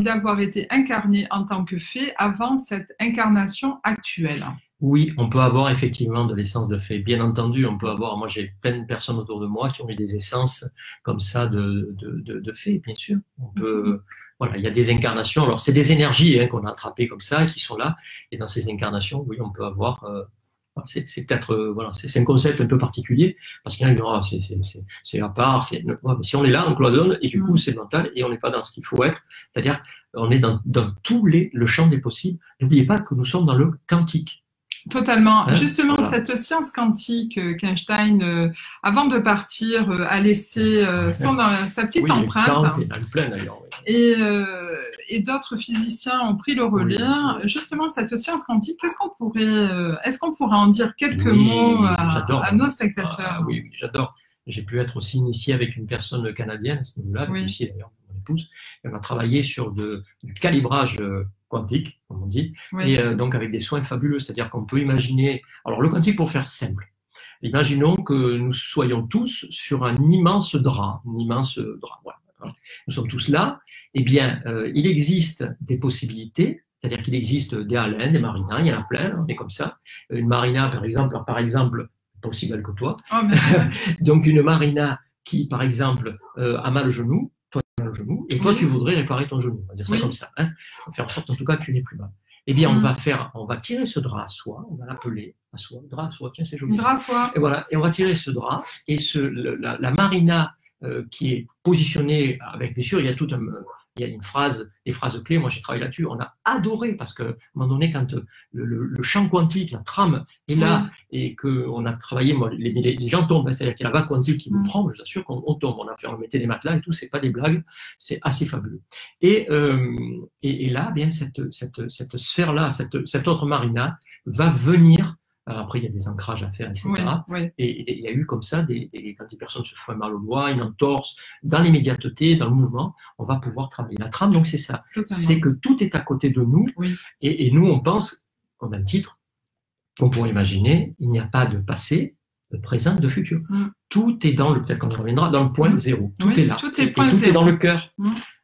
[SPEAKER 1] d'avoir été incarné en tant que fée avant cette incarnation actuelle.
[SPEAKER 2] Oui, on peut avoir effectivement de l'essence de fée. Bien entendu, on peut avoir, moi j'ai plein de personnes autour de moi qui ont eu des essences comme ça de fée, bien sûr. On peut, voilà, il y a des incarnations. Alors c'est des énergies qu'on a attrapées comme ça, qui sont là. Et dans ces incarnations, oui, on peut avoir. C'est peut-être voilà, c'est un concept un peu particulier parce qu'il y en a c'est à part. Mais si on est là, on cloisonne et du coup c'est mental et on n'est pas dans ce qu'il faut être. C'est-à-dire on est dans tout le champ des possibles. N'oubliez pas que nous sommes dans le quantique.
[SPEAKER 1] Totalement. Justement, voilà. Cette science quantique qu'Einstein, avant de partir, a laissé sa petite empreinte.
[SPEAKER 2] Il y en a plein d'ailleurs.
[SPEAKER 1] Et d'autres physiciens ont pris le relais. Justement, cette science quantique, est-ce qu'on pourrait en dire quelques mots à nos spectateurs?
[SPEAKER 2] Oui, j'adore. J'ai pu être aussi initié avec une personne canadienne à ce niveau-là, avec Lucie d'ailleurs, mon épouse. Et on a travaillé sur du calibrage quantique, comme on dit, et donc avec des soins fabuleux, c'est-à-dire qu'on peut imaginer. Alors le quantique, pour faire simple, Imaginons que nous soyons tous sur un immense drap, voilà. Nous sommes tous là. Eh bien, il existe des possibilités, c'est-à-dire qu'il existe des haleines, des marinas, il y en a plein, on est comme ça. Une marina, par exemple, pas aussi belle que toi.
[SPEAKER 1] Oh,
[SPEAKER 2] donc une marina qui, par exemple, a mal au genou, toi tu as mal au genou, et toi tu voudrais réparer ton genou, on va dire ça comme ça, hein, faire en sorte en tout cas que tu n'aies plus mal. Eh bien, on va tirer ce drap à soie, on va l'appeler à soie, drap à soie, tiens, c'est joli.
[SPEAKER 1] Drap à soie.
[SPEAKER 2] Et voilà, et on va tirer ce drap, et la marina qui est positionnée avec, bien sûr, il y a une phrase, des phrases clés, moi j'ai travaillé là-dessus, on a adoré, parce qu'à un moment donné, quand le champ quantique, la trame est là, et qu'on a travaillé, moi, les gens tombent, c'est-à-dire qu'il y a la vague quantique qui nous prend, je vous assure qu'on tombe, on mettait des matelas et tout, c'est pas des blagues, c'est assez fabuleux. Et là, bien, cette sphère-là, cette autre marina va venir. Alors après, il y a des ancrages à faire, etc. Et il y a eu comme ça, quand des personnes se font mal au doigt, une entorse, dans l'immédiateté, dans le mouvement, on va pouvoir travailler. La trame, donc c'est ça. C'est que tout est à côté de nous. Et nous, on pense, au même titre, qu'on pourrait imaginer, il n'y a pas de passé, de présent, de futur. Tout est dans peut-être qu'on y reviendra, dans le point zéro. Tout est là.
[SPEAKER 1] Tout est
[SPEAKER 2] tout est dans le cœur.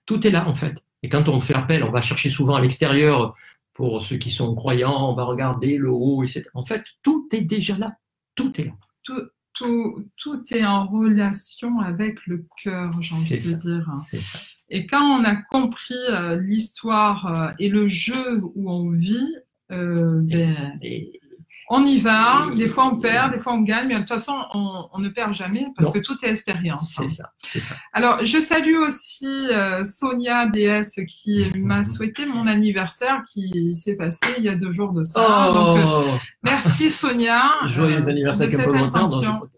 [SPEAKER 2] Tout est là, en fait. Et quand on fait appel, on va chercher souvent à l'extérieur. Pour ceux qui sont croyants, on va regarder le haut, etc. En fait, tout est déjà là. Tout est là.
[SPEAKER 1] Tout est en relation avec le cœur, j'ai envie de dire.
[SPEAKER 2] C'est ça.
[SPEAKER 1] Et quand on a compris l'histoire et le jeu où on vit, on y va, des fois on perd, des fois on gagne, mais de toute façon on ne perd jamais parce que tout est expérience.
[SPEAKER 2] C'est ça, c'est ça.
[SPEAKER 1] Alors je salue aussi Sonia DS qui m'a souhaité mon anniversaire qui s'est passé il y a 2 jours de ça. Donc merci Sonia.
[SPEAKER 2] Joyeux anniversaire qu'un peu longtemps.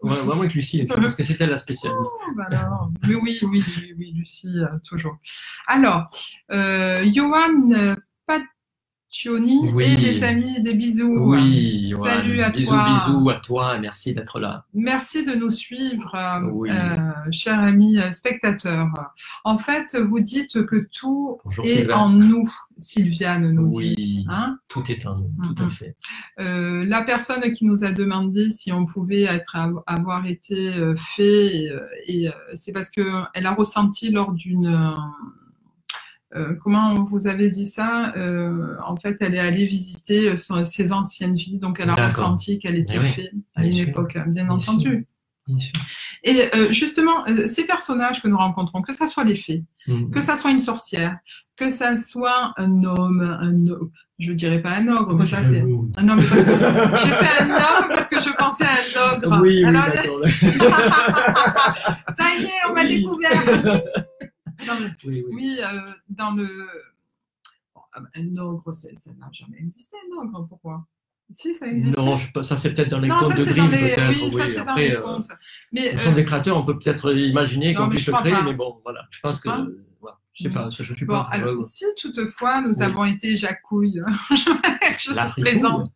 [SPEAKER 2] Moi avec Lucie, parce que c'était la spécialiste.
[SPEAKER 1] Mais oui, Lucie, toujours. Alors, Johan et les amis, des bisous.
[SPEAKER 2] Oui,
[SPEAKER 1] salut à toi.
[SPEAKER 2] Bisous à toi et merci d'être là.
[SPEAKER 1] Merci de nous suivre, chers amis spectateurs. En fait, vous dites que tout est en nous, Sylviane nous dit. Hein,
[SPEAKER 2] tout est en nous, tout à fait.
[SPEAKER 1] La personne qui nous a demandé si on pouvait avoir été fait, c'est parce qu'elle a ressenti lors d'une... comment vous avez dit ça en fait, elle est allée visiter ses anciennes vies, donc elle a ressenti qu'elle était faite à une époque, bien entendu. Et justement, ces personnages que nous rencontrons, que ce soit les fées, que ça soit une sorcière, que ça soit un homme, je dirais pas un ogre, mais ça c'est un homme. J'ai fait un homme parce que je pensais à un ogre.
[SPEAKER 2] Oui,
[SPEAKER 1] alors,
[SPEAKER 2] d'accord.
[SPEAKER 1] Ça y est, on m'a découvert.
[SPEAKER 2] Oui,
[SPEAKER 1] dans le... un ogre, ça n'a jamais existé, un ogre, pourquoi? Si, ça existe.
[SPEAKER 2] Non, ça c'est peut-être dans les contes de Grimm, peut-être.
[SPEAKER 1] Oui, ça c'est dans les contes.
[SPEAKER 2] Mais, nous sommes des créateurs, on peut peut-être imaginer qu'on puisse le créer, mais bon, voilà. Je pense que... Je sais pas, je suis pas.
[SPEAKER 1] Alors, si toutefois nous avons été jacouilles, je plaisante.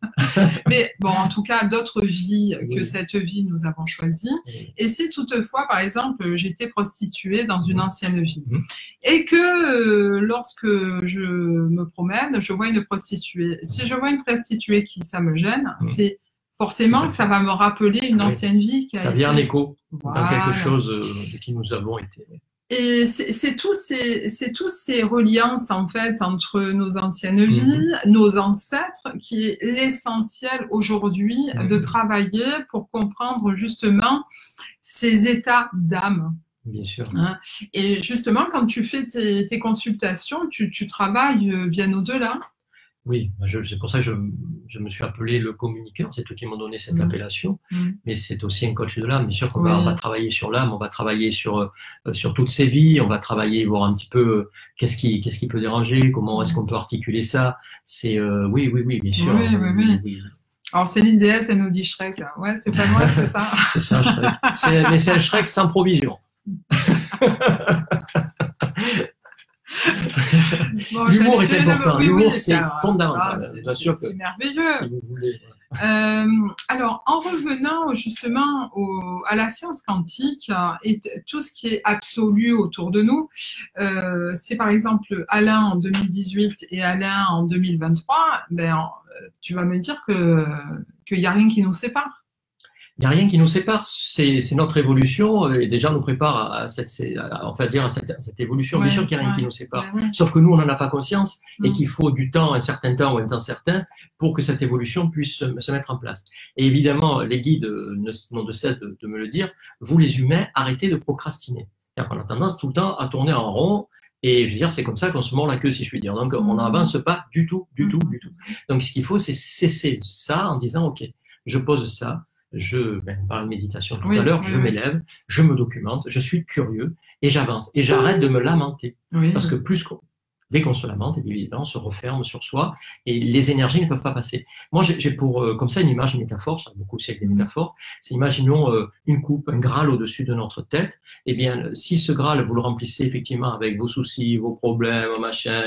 [SPEAKER 1] Mais bon, en tout cas, d'autres vies que cette vie nous avons choisi. Et si toutefois, par exemple, j'étais prostituée dans une ancienne vie et que lorsque je me promène, je vois une prostituée. Si je vois une prostituée qui ça me gêne, c'est forcément que ça va me rappeler une ancienne vie.
[SPEAKER 2] Ça vient en écho dans quelque chose de qui nous avons été.
[SPEAKER 1] Et c'est tous ces reliances en fait entre nos anciennes vies, nos ancêtres, qui est l'essentiel aujourd'hui de travailler pour comprendre justement ces états d'âme.
[SPEAKER 2] Bien sûr.
[SPEAKER 1] Hein. Et justement, quand tu fais tes consultations, tu travailles bien au-delà.
[SPEAKER 2] Oui, c'est pour ça que je me suis appelé le communiqueur, c'est eux qui m'ont donné cette appellation, mais c'est aussi un coach de l'âme. Bien sûr qu'on va travailler sur l'âme, on va travailler sur toutes ces vies, on va travailler, voir un petit peu qu'est-ce qui peut déranger, comment est-ce qu'on peut articuler ça. C'est oui, bien sûr.
[SPEAKER 1] Oui. Alors Céline DS, elle nous dit Shrek. Ouais, c'est pas moi, c'est ça.
[SPEAKER 2] C'est ça, Shrek. Mais c'est un Shrek sans provision.
[SPEAKER 1] Bon,
[SPEAKER 2] l'humour est important. L'humour, c'est fondamental.
[SPEAKER 1] C'est merveilleux.
[SPEAKER 2] Si vous voulez.
[SPEAKER 1] Alors, en revenant justement à la science quantique et tout ce qui est absolu autour de nous, c'est par exemple Alain en 2018 et Alain en 2023, tu vas me dire qu'il n'y a rien qui nous sépare.
[SPEAKER 2] Il n'y a rien qui nous sépare, c'est notre évolution et déjà nous prépare à cette évolution. Bien sûr qu'il n'y a rien qui nous sépare, sauf que nous on n'en a pas conscience et qu'il faut du temps, un certain temps ou un temps certain pour que cette évolution puisse se mettre en place. Et évidemment, les guides n'ont de cesse de me le dire, vous les humains, arrêtez de procrastiner. On a tendance tout le temps à tourner en rond. Et je veux dire, c'est comme ça qu'on se mord la queue, si je puis dire. Donc, on n'avance pas du tout. Donc, ce qu'il faut, c'est cesser ça en disant, OK, je pose ça, on parlait de méditation tout à l'heure, je m'élève, je me documente, je suis curieux et j'avance. Et j'arrête de me lamenter. Parce que dès qu'on se lamente, évidemment, on se referme sur soi et les énergies ne peuvent pas passer. Moi, j'ai comme ça une image, une métaphore, ça beaucoup aussi avec des métaphores, c'est imaginons une coupe, un Graal au-dessus de notre tête. Eh bien, si ce Graal, vous le remplissez effectivement avec vos soucis, vos problèmes, machin,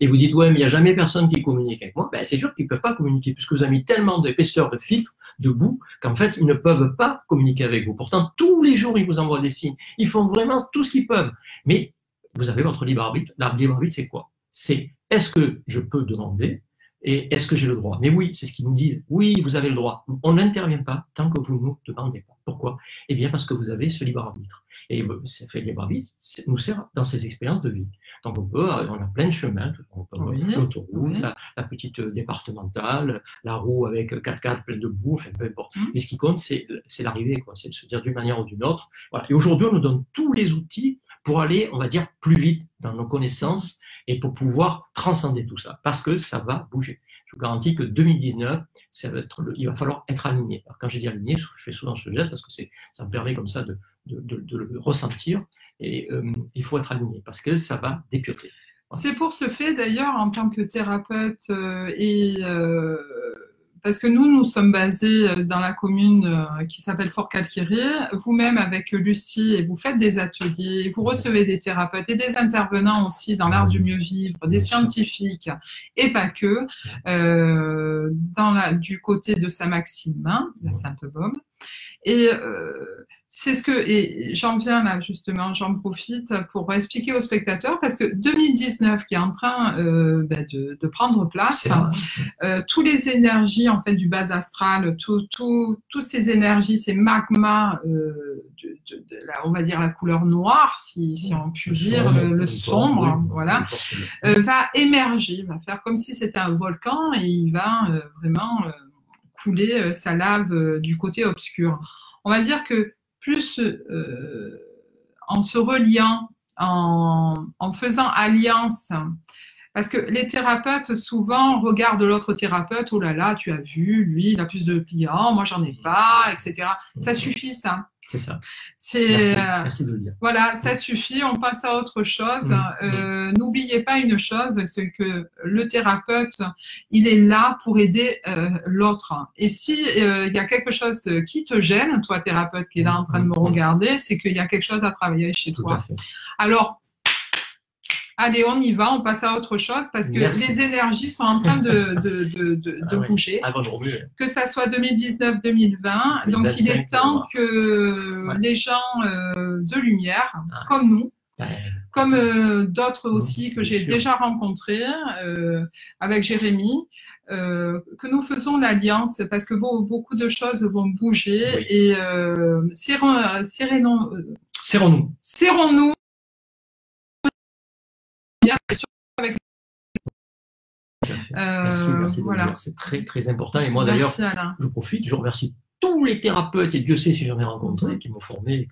[SPEAKER 2] et vous dites, ouais, mais il n'y a jamais personne qui communique avec moi, ben, c'est sûr qu'ils ne peuvent pas communiquer puisque vous avez mis tellement d'épaisseur de filtre, de boue, qu'en fait, ils ne peuvent pas communiquer avec vous. Pourtant, tous les jours, ils vous envoient des signes. Ils font vraiment tout ce qu'ils peuvent. Mais vous avez votre libre arbitre. Le libre arbitre, c'est quoi? C'est est-ce que je peux demander et est-ce que j'ai le droit? Mais oui, c'est ce qu'ils nous disent. Oui, vous avez le droit. On n'intervient pas tant que vous ne nous demandez pas. Pourquoi? Eh bien, parce que vous avez ce libre arbitre. Et ça fait le libre arbitre, nous sert dans ces expériences de vie. Donc, on a plein de chemins. On peut l'autoroute, la petite départementale, la roue avec 4x4 pleine de boue, enfin, peu importe. Mais ce qui compte, c'est l'arrivée, quoi. C'est de se dire d'une manière ou d'une autre. Voilà. Et aujourd'hui, on nous donne tous les outils pour aller, on va dire, plus vite dans nos connaissances et pour pouvoir transcender tout ça. Parce que ça va bouger. Je vous garantis que 2019, il va falloir être aligné. Alors, quand j'ai dit aligné, je fais souvent ce geste parce que ça me permet comme ça de le ressentir. Et il faut être aligné parce que ça va dépioter.
[SPEAKER 1] Voilà. C'est pour ce fait, d'ailleurs, en tant que thérapeute parce que nous sommes basés dans la commune qui s'appelle Fort-Calquéry. Vous-même, avec Lucie, et vous faites des ateliers, vous recevez des thérapeutes et des intervenants aussi dans l'art du mieux vivre, des scientifiques et pas que, du côté de Saint-Maximin, la Sainte-Baume. Et et j'en viens là justement, j'en profite pour expliquer aux spectateurs parce que 2019 qui est en train de prendre place, tous les énergies en fait du bas astral, toutes ces énergies, ces magmas, on va dire la couleur noire, si on peut dire le sombre, voilà, va émerger, va faire comme si c'était un volcan et il va vraiment couler sa lave du côté obscur. On va dire que plus en se reliant, en faisant alliance, parce que les thérapeutes souvent regardent l'autre thérapeute, oh là là, tu as vu, lui il a plus de clients, moi j'en ai pas, etc. Ça suffit ça.
[SPEAKER 2] C'est ça.
[SPEAKER 1] Merci de le dire. Voilà, ça suffit, on passe à autre chose. N'oubliez pas une chose, c'est que le thérapeute, il est là pour aider l'autre. Et si il y a quelque chose qui te gêne, toi thérapeute qui est là en train de me regarder, c'est qu'il y a quelque chose à travailler chez toi. Alors, allez, on y va, on passe à autre chose parce que les énergies sont en train de bouger. Que ça soit 2019-2020, donc il est temps que les gens de lumière, comme nous, comme d'autres aussi que j'ai déjà rencontrés avec Jérémy, que nous faisons l'alliance parce que beaucoup de choses vont bouger et serrons-nous. Avec...
[SPEAKER 2] Merci de le dire, c'est très très important. Et moi d'ailleurs, je profite, je remercie tous les thérapeutes, et Dieu sait si j'en ai rencontré, qui m'ont formé,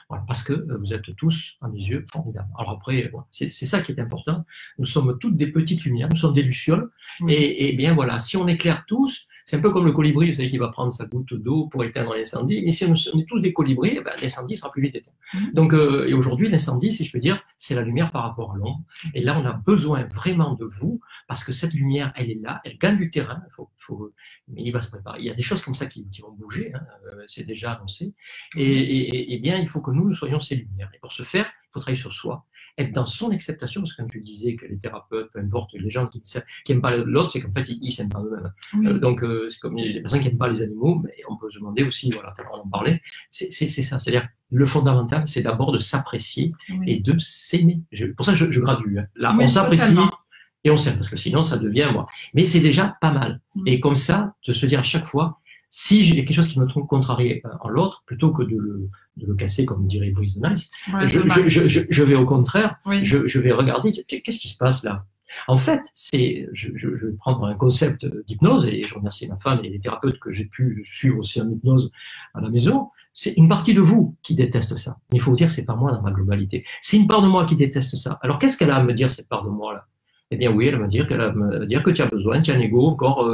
[SPEAKER 2] voilà, parce que vous êtes tous, à mes yeux, formidables. Alors après, voilà, c'est ça qui est important. Nous sommes toutes des petites lumières, nous sommes des lucioles, et bien voilà, si on éclaire tous, c'est un peu comme le colibri, vous savez, qui va prendre sa goutte d'eau pour éteindre l'incendie. Mais si on est tous des colibris, l'incendie sera plus vite éteint. Donc, et aujourd'hui, l'incendie, si je peux dire, c'est la lumière par rapport à l'ombre. Et là, on a besoin vraiment de vous, parce que cette lumière, elle est là, elle gagne du terrain. Mais il va se préparer. Il y a des choses comme ça qui vont bouger, hein, c'est déjà annoncé. Et bien, il faut que nous soyons ces lumières. Et pour ce faire, il faut travailler sur soi, être dans son acceptation, parce que comme tu disais que les thérapeutes, peu importe, les gens qui n'aiment pas l'autre, c'est qu'en fait, ils s'aiment pas eux-mêmes. Donc, c'est comme les personnes qui n'aiment pas les animaux, mais on peut se demander aussi, voilà, on en parlait, c'est ça, c'est-à-dire, le fondamental, c'est d'abord de s'apprécier et de s'aimer. Pour ça, je gradue. Hein. Là, on s'apprécie et on s'aime, parce que sinon, ça devient moi. Mais c'est déjà pas mal. Et comme ça, de se dire à chaque fois, Si j'ai quelque chose qui me trouve contrarié en l'autre, plutôt que de le casser, comme dirait Brice de Nice,
[SPEAKER 1] Ouais,
[SPEAKER 2] je vais au contraire,
[SPEAKER 1] oui.
[SPEAKER 2] je vais regarder, qu'est-ce qui se passe là? En fait, je vais prendre un concept d'hypnose, et je remercie ma femme et les thérapeutes que j'ai pu suivre aussi en hypnose à la maison. C'est une partie de vous qui déteste ça. Mais il faut vous dire, c'est pas moi dans ma globalité. C'est une part de moi qui déteste ça. Alors, qu'est-ce qu'elle a à me dire, cette part de moi-là? Eh bien, oui, elle va me dire que tu as besoin, tu as un ego encore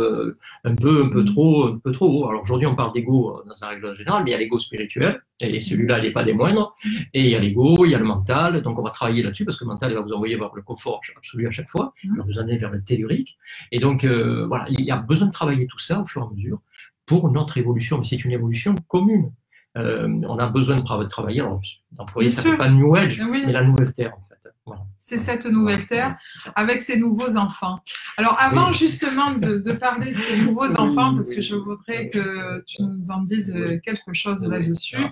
[SPEAKER 2] un peu trop haut. Alors aujourd'hui, on parle d'ego dans un règle générale, mais il y a l'ego spirituel, et celui-là, il n'est pas des moindres. Et il y a l'ego, il y a le mental, donc on va travailler là-dessus, parce que le mental, il va vous envoyer vers le confort absolu à chaque fois, il va vous amener vers le tellurique. Et donc, voilà, il y a besoin de travailler tout ça au fur et à mesure pour notre évolution, mais c'est une évolution commune. On a besoin de travailler, alors, d'employer, ça ne fait pas New Age, mais la nouvelle terre, en fait. Voilà.
[SPEAKER 1] C'est cette nouvelle terre avec ses nouveaux enfants. Alors avant justement de parler de ces nouveaux enfants, parce que je voudrais que tu nous en dises quelque chose là-dessus.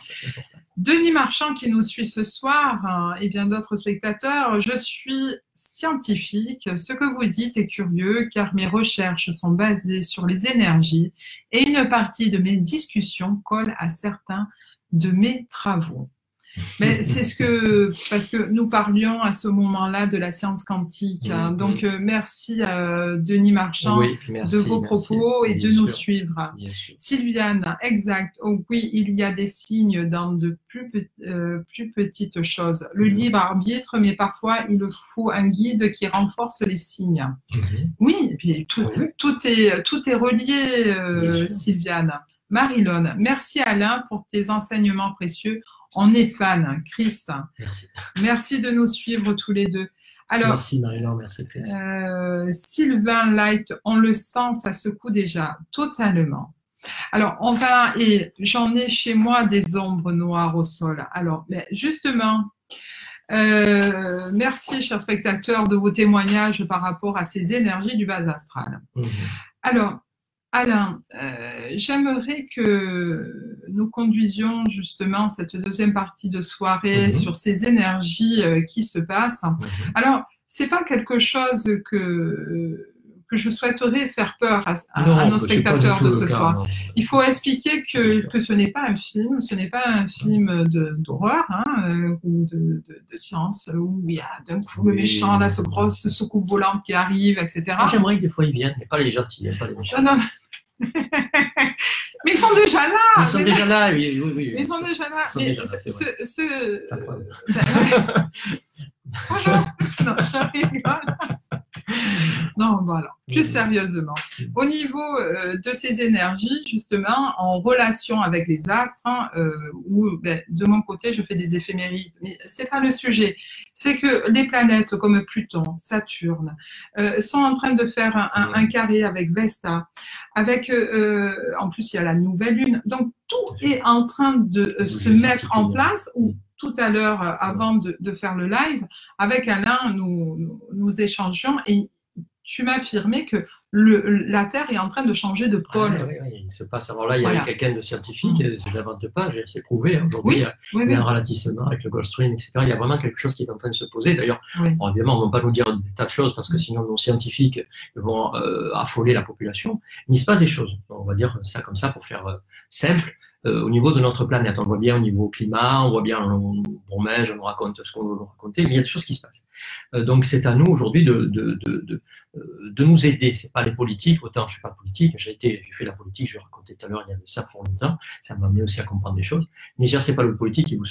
[SPEAKER 1] Denis Marchand qui nous suit ce soir et bien d'autres spectateurs, je suis scientifique. Ce que vous dites est curieux car mes recherches sont basées sur les énergies et une partie de mes discussions colle à certains de mes travaux. Mais c'est parce que nous parlions à ce moment-là de la science quantique. Donc, merci Denis Marchand de vos propos et de nous suivre. Sylviane, exact. Oh, oui, il y a des signes dans de plus petites choses. Le libre arbitre, mais parfois il faut un guide qui renforce les signes. Oui, et puis tout est relié, Sylviane. Marilyn, merci Alain pour tes enseignements précieux. On est fan, Chris. Merci de nous suivre tous les deux. Alors,
[SPEAKER 2] merci Marie-Laure, merci Chris.
[SPEAKER 1] Sylvain Light, on le sent, ça secoue déjà, totalement. Alors, et j'en ai chez moi des ombres noires au sol. Alors, justement, merci chers spectateurs de vos témoignages par rapport à ces énergies du bas astral. Alors, Alain, j'aimerais que nous conduisions justement cette deuxième partie de soirée sur ces énergies qui se passent. Alors, c'est pas quelque chose que je souhaiterais faire peur à nos spectateurs de ce soir. Non. Il faut expliquer que ce n'est pas un film, ce n'est pas un film d'horreur ou de science où il y a d'un coup le méchant, là, ce grosse soucoupe volante qui arrive, etc.
[SPEAKER 2] J'aimerais que des fois ils viennent, mais pas les gentils, pas les méchants.
[SPEAKER 1] Non. Mais ils sont déjà là.
[SPEAKER 2] Ils sont déjà là, oui.
[SPEAKER 1] Ils sont déjà là.
[SPEAKER 2] Mais
[SPEAKER 1] bonjour. Non, je rigole. Non, voilà. Plus sérieusement, au niveau de ces énergies, justement, en relation avec les astres, où de mon côté, je fais des éphémérides, mais c'est pas le sujet. C'est que les planètes comme Pluton, Saturne, sont en train de faire un carré avec Vesta, avec, en plus, il y a la nouvelle lune. Donc, tout est en train de se mettre en place, où tout à l'heure, avant de faire le live, avec Alain, nous échangions et tu m'as affirmé que la Terre est en train de changer de pôle.
[SPEAKER 2] Oui, il se passe. Alors là, il y a quelqu'un de scientifique, c'est davantage pas, c'est prouvé. Aujourd'hui, il y a un ralentissement avec le Gulf Stream, etc. Il y a vraiment quelque chose qui est en train de se poser. D'ailleurs, évidemment, on ne va pas nous dire des tas de choses parce que sinon nos scientifiques vont affoler la population. Mais il se passe des choses. On va dire ça comme ça pour faire simple. Au niveau de notre planète, on le voit bien au niveau climat, on voit bien, on nous raconte ce qu'on veut nous raconter, mais il y a des choses qui se passent. Donc c'est à nous aujourd'hui de nous aider. C'est pas les politiques, autant je suis pas politique, j'ai fait la politique, je vais raconter tout à l'heure, il y a de ça pour longtemps, ça m'a amené aussi à comprendre des choses. Mais c'est pas le politique qui va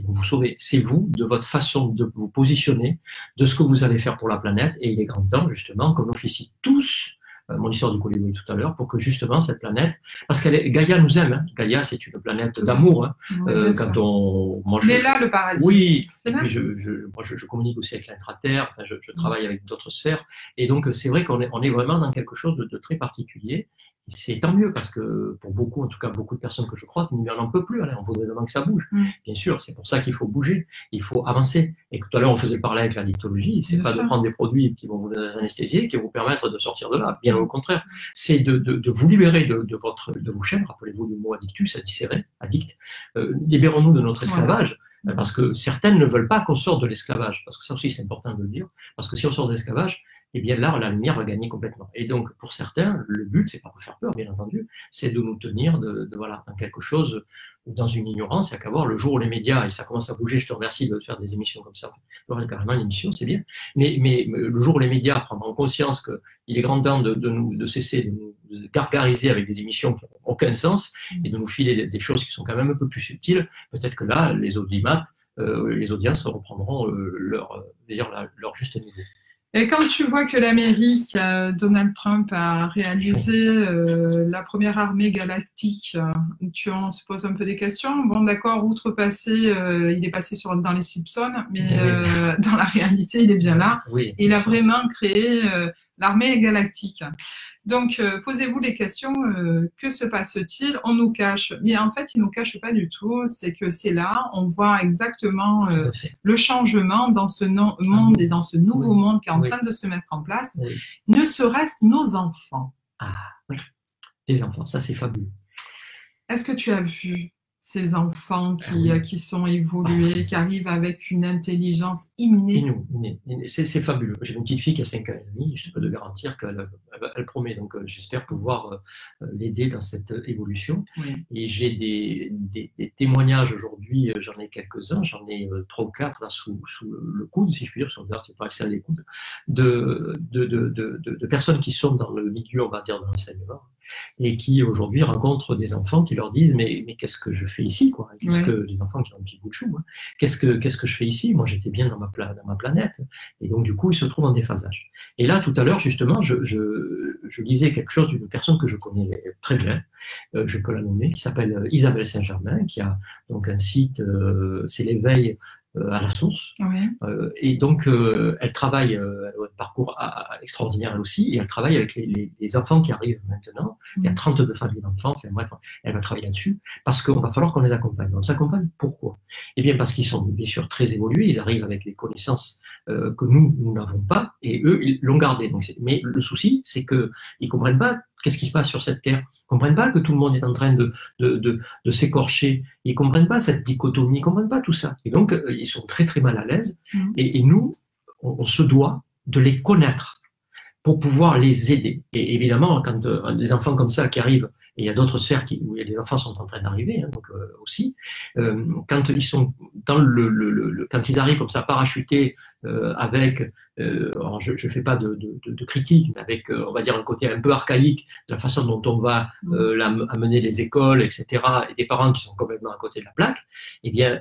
[SPEAKER 2] vous sauver, c'est vous, de votre façon de vous positionner, de ce que vous allez faire pour la planète, et il est grand temps justement qu'on officie tous mon histoire du colibri tout à l'heure, pour que justement cette planète, parce Gaïa nous aime, Gaïa c'est une planète d'amour,
[SPEAKER 1] mais là le paradis.
[SPEAKER 2] Oui, et puis je communique aussi avec l'intra-terre, je travaille avec d'autres sphères, et donc c'est vrai qu'on est vraiment dans quelque chose de très particulier. C'est tant mieux parce que pour beaucoup, en tout cas beaucoup de personnes que je croise, on n'en peut plus. On voudrait vraiment que ça bouge. Bien sûr, c'est pour ça qu'il faut bouger, il faut avancer. Et tout à l'heure, on faisait parler avec la dictologie, c'est pas de prendre des produits qui vont vous anesthésier, qui vont vous permettre de sortir de là. Bien au contraire, c'est de vous libérer de vos chaînes. Rappelez-vous le mot addictus, addict. Libérons-nous de notre esclavage. Parce que certaines ne veulent pas qu'on sorte de l'esclavage. Parce que ça aussi, c'est important de le dire. Parce que si on sort de l'esclavage, eh bien là, la lumière va gagner complètement. Et donc, pour certains, le but, c'est pas de faire peur, bien entendu, c'est de nous tenir voilà, dans quelque chose, ou dans une ignorance. Il n'y a qu'à voir le jour où les médias, et ça commence à bouger, je te remercie de faire des émissions comme ça, il y a carrément une émission, c'est bien, mais le jour où les médias prendront conscience qu'il est grand temps de cesser de nous gargariser avec des émissions qui n'ont aucun sens, et de nous filer des choses qui sont quand même un peu plus subtiles, peut-être que là, les audimates, les audiences reprendront leur juste niveau.
[SPEAKER 1] Et quand tu vois que l'Amérique, Donald Trump a réalisé la première armée galactique, on se pose un peu des questions. Bon, d'accord, outrepasser, il est passé dans les Simpsons, mais dans la réalité, il est bien là.
[SPEAKER 2] Oui,
[SPEAKER 1] il a vraiment créé l'armée galactique. Donc, posez-vous les questions, que se passe-t-il? On nous cache, mais en fait, il ne nous cache pas du tout, c'est que c'est là, on voit exactement le changement dans ce monde et dans ce nouveau monde qui est en train de se mettre en place, ne serait-ce nos enfants.
[SPEAKER 2] Ah oui, les enfants, ça c'est fabuleux.
[SPEAKER 1] Est-ce que tu as vu ces enfants qui sont évolués, qui arrivent avec une intelligence innée?
[SPEAKER 2] C'est fabuleux. J'ai une petite fille qui a 5 ans et demi, je peux te garantir qu'elle promet, donc j'espère pouvoir l'aider dans cette évolution. Et j'ai des témoignages aujourd'hui, j'en ai quelques-uns, j'en ai 3 ou 4 là, sous le coude, si je puis dire, sur le c'est pas accès à les coudes, de personnes qui sont dans le milieu, on va dire, de l'enseignement, et qui aujourd'hui rencontrent des enfants qui leur disent mais qu'est-ce que je fais ici, quoi? Qu'est-ce que les enfants qui ont un petit bout de chou, hein, qu'est-ce que je fais ici? Moi j'étais bien dans ma planète, et donc du coup ils se trouvent en déphasage. Et là tout à l'heure justement je lisais quelque chose d'une personne que je connais très bien, je peux la nommer, qui s'appelle Isabelle Saint-Germain, qui a donc un site, c'est l'éveil à la source. Et donc elle travaille, elle a un parcours extraordinaire elle aussi, et elle travaille avec les enfants qui arrivent maintenant. Il y a 32 familles d'enfants, enfin bref, elle va travailler là-dessus, parce qu'on va falloir qu'on les accompagne. On les accompagne pourquoi? Eh bien parce qu'ils sont bien sûr très évolués, ils arrivent avec des connaissances que nous n'avons pas, et eux ils l'ont gardé. Donc, mais le souci, c'est qu'ils ne comprennent pas qu'est-ce qui se passe sur cette terre. Ils ne comprennent pas que tout le monde est en train de s'écorcher. Ils ne comprennent pas cette dichotomie, ils ne comprennent pas tout ça. Et donc, ils sont très très mal à l'aise. Et nous, on se doit de les connaître pour pouvoir les aider. Et évidemment, quand des enfants comme ça qui arrivent, et il y a d'autres sphères où les enfants sont en train d'arriver, hein, donc aussi, quand ils sont dans quand ils arrivent comme ça parachutés avec, alors je ne fais pas de critique, mais avec, on va dire, un côté un peu archaïque de la façon dont on va amener les écoles, etc., et des parents qui sont complètement à côté de la plaque, eh bien,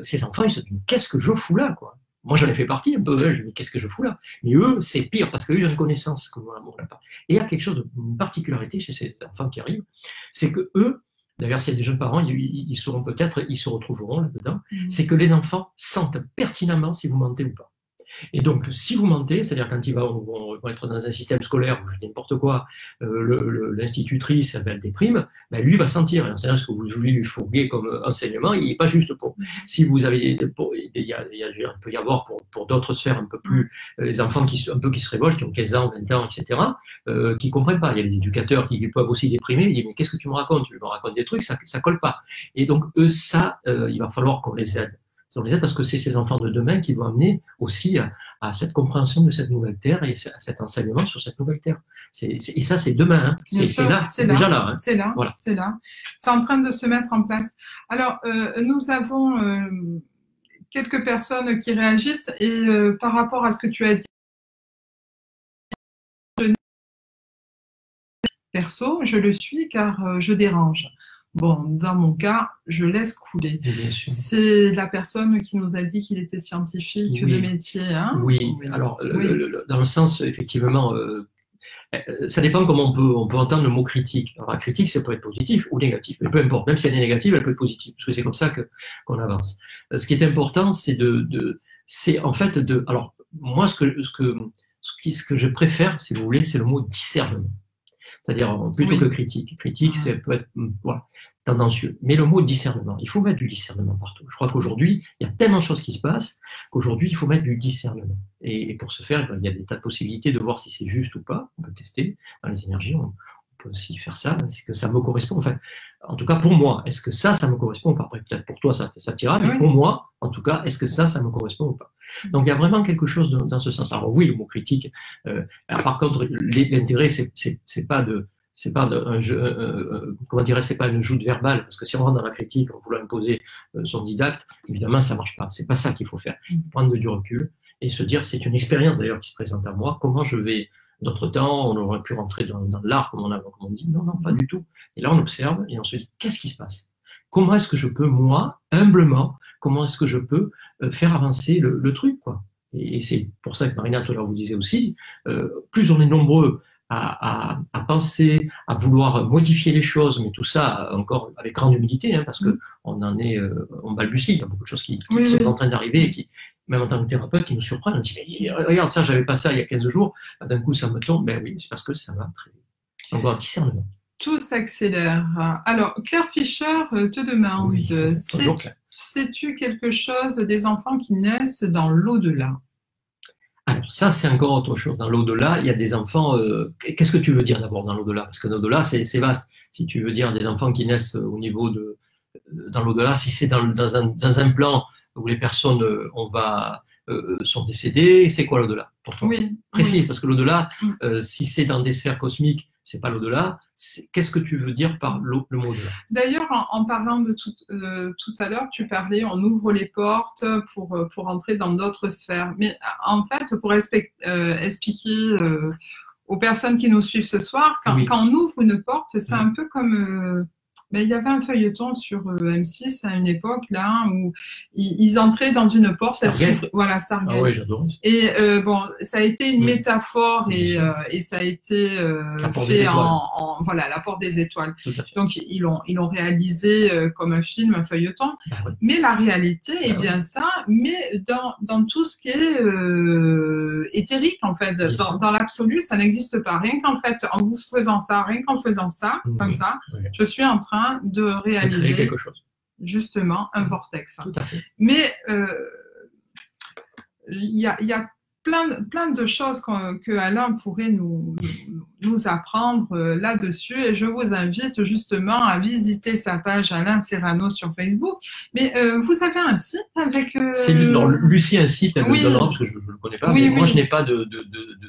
[SPEAKER 2] ces enfants, ils se disent, qu'est-ce que je fous là, quoi? Moi, j'en ai fait partie un peu, je me dis, qu'est-ce que je fous là? Mais eux, c'est pire, parce qu'eux, ils ont une connaissance que moi, on n'a pas. Et il y a quelque chose une particularité chez ces enfants qui arrivent, c'est que eux, d'ailleurs, s'il y a des jeunes parents, ils sauront peut-être, ils se retrouveront là-dedans, c'est que les enfants sentent pertinemment si vous mentez ou pas. Et donc, si vous mentez, c'est-à-dire quand ils vont être dans un système scolaire où je dis n'importe quoi, l'institutrice, elle déprime, ben lui va sentir. C'est-à-dire ce que vous voulez lui fourguer comme enseignement, il n'est pas juste pour. Si vous avez, il peut y avoir pour d'autres sphères un peu plus, les enfants qui se révoltent, qui ont 15 ans, 20 ans, etc., qui comprennent pas. Il y a les éducateurs qui peuvent aussi déprimer, ils disent mais qu'est-ce que tu me racontes? Tu me racontes des trucs, ça colle pas. Et donc eux, ça, il va falloir qu'on les aide. On les aide parce que c'est ces enfants de demain qui vont amener aussi à cette compréhension de cette nouvelle terre et à cet enseignement sur cette nouvelle terre. Et ça, c'est demain. Hein. C'est là, c'est déjà là. Hein.
[SPEAKER 1] C'est là, voilà. C'est là. C'est en train de se mettre en place. Alors, nous avons quelques personnes qui réagissent et par rapport à ce que tu as dit, perso, je le suis car je dérange. Bon, dans mon cas, je laisse couler. C'est la personne qui nous a dit qu'il était scientifique de métier. Hein?
[SPEAKER 2] Oui, alors, dans le sens, effectivement, ça dépend comment on peut entendre le mot critique. Alors, la critique, ça peut être positif ou négatif, mais peu importe. Même si elle est négative, elle peut être positive, parce que c'est comme ça qu'on avance. Ce qui est important, c'est alors, moi, ce que je préfère, si vous voulez, c'est le mot discernement. C'est-à-dire plutôt que critique. Critique, ça peut être tendancieux. Mais le mot discernement, il faut mettre du discernement partout. Je crois qu'aujourd'hui, il y a tellement de choses qui se passent qu'aujourd'hui, il faut mettre du discernement. Et pour ce faire, il y a des tas de possibilités de voir si c'est juste ou pas. On peut tester dans les énergies, on peux aussi faire ça, c'est que ça me correspond. Enfin, en tout cas, pour moi, est-ce que ça me correspond ou pas? Après, peut-être pour toi, ça t'ira, mais pour moi, en tout cas, est-ce que ça me correspond ou pas? Donc, il y a vraiment quelque chose dans ce sens. Alors oui, le mot critique. Alors, par contre, l'intérêt, c'est pas un jeu, comment dirais, c'est pas une joute verbale, parce que si on rentre dans la critique en voulant imposer son didacte, évidemment, ça marche pas. C'est pas ça qu'il faut faire. Prendre du recul et se dire, c'est une expérience d'ailleurs qui se présente à moi. Comment je vais? D'autres temps, on aurait pu rentrer dans l'art, comme on dit. Non, pas du tout. Et là, on observe et on se dit, qu'est-ce qui se passe? Comment est-ce que je peux, moi, humblement, comment est-ce que je peux faire avancer le truc, quoi? Et c'est pour ça que Marina, tout à l'heure, vous disait aussi, plus on est nombreux à penser, à vouloir modifier les choses, mais tout ça encore avec grande humilité, hein, parce que on balbutie, il y a beaucoup de choses qui sont en train d'arriver et qui, même en tant que thérapeute, qui nous surprennent. On dit, mais regarde ça, j'avais pas ça il y a 15 jours, d'un coup ça me tombe. Ben oui, c'est parce que ça va très vite. Donc voilà, discernement.
[SPEAKER 1] Tout s'accélère. Alors, Claire Fischer te demande, sais-tu quelque chose des enfants qui naissent dans l'au-delà?
[SPEAKER 2] Alors ça, c'est encore autre chose. Dans l'au-delà, il y a des enfants... qu'est-ce que tu veux dire d'abord dans l'au-delà? Parce que l'au-delà, c'est vaste. Si tu veux dire des enfants qui naissent au niveau de... Dans l'au-delà, si c'est dans un plan où les personnes sont décédées, c'est quoi l'au-delà pour toi? Précis, parce que l'au-delà, si c'est dans des sphères cosmiques, c'est pas l'au-delà. Qu'est-ce que tu veux dire par le mot au-delà?
[SPEAKER 1] D'ailleurs, en parlant de tout à l'heure, tu parlais, on ouvre les portes pour entrer dans d'autres sphères. Mais en fait, pour expliquer aux personnes qui nous suivent ce soir, quand on ouvre une porte, c'est un peu comme... il y avait un feuilleton sur M6 à une époque là où ils entraient dans une porte, Stargate. Voilà, Stargate.
[SPEAKER 2] Ah oui, j'adore.
[SPEAKER 1] Et ça a été une métaphore et ça a été fait voilà, la porte des étoiles. Donc ils l'ont réalisé comme un film, un feuilleton. Mais la réalité est bien ça, mais dans tout ce qui est éthérique en fait, dans l'absolu, ça n'existe pas. Rien qu'en fait, en vous faisant ça, comme ça, je suis en train de réaliser
[SPEAKER 2] quelque chose.
[SPEAKER 1] Justement un vortex.
[SPEAKER 2] Tout à fait.
[SPEAKER 1] Mais il y a plein de choses que Alain pourrait nous apprendre là-dessus, et je vous invite justement à visiter sa page Alain Serrano sur Facebook. Mais vous avez un site avec...
[SPEAKER 2] Lucie a un site, elle me donnera, parce que je ne le connais pas, mais moi je n'ai pas de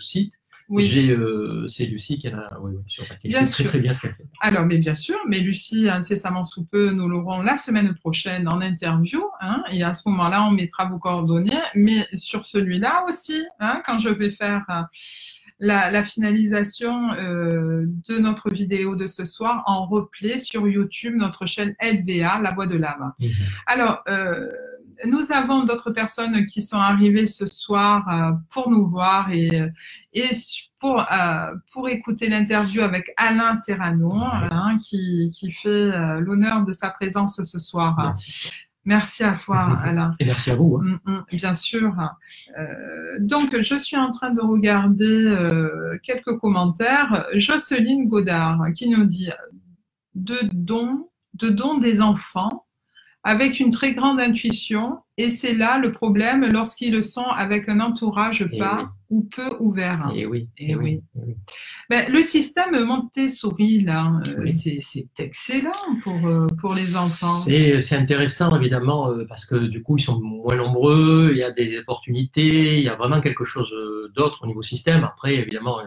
[SPEAKER 2] site. C'est Lucie qui a sur papier. C'est très bien ce qu'elle fait.
[SPEAKER 1] Alors, mais bien sûr, mais Lucie, incessamment sous peu, nous l'aurons la semaine prochaine en interview, et à ce moment-là, on mettra vos coordonnées, mais sur celui-là aussi, quand je vais faire la finalisation de notre vidéo de ce soir en replay sur YouTube, notre chaîne LVA, La Voix de l'âme. Alors, nous avons d'autres personnes qui sont arrivées ce soir pour nous voir et pour écouter l'interview avec Alain Serrano, qui fait l'honneur de sa présence ce soir. Merci à toi, Alain.
[SPEAKER 2] Et merci à vous.
[SPEAKER 1] Bien sûr. Donc, je suis en train de regarder quelques commentaires. Jocelyne Godard qui nous dit de dons des enfants avec une très grande intuition, et c'est là le problème lorsqu'ils sont avec un entourage ou peu ouvert.
[SPEAKER 2] Et oui.
[SPEAKER 1] Le système Montessori, là, c'est excellent pour les enfants.
[SPEAKER 2] C'est intéressant, évidemment, parce que du coup, ils sont moins nombreux, il y a des opportunités, il y a vraiment quelque chose d'autre au niveau système. Après, évidemment,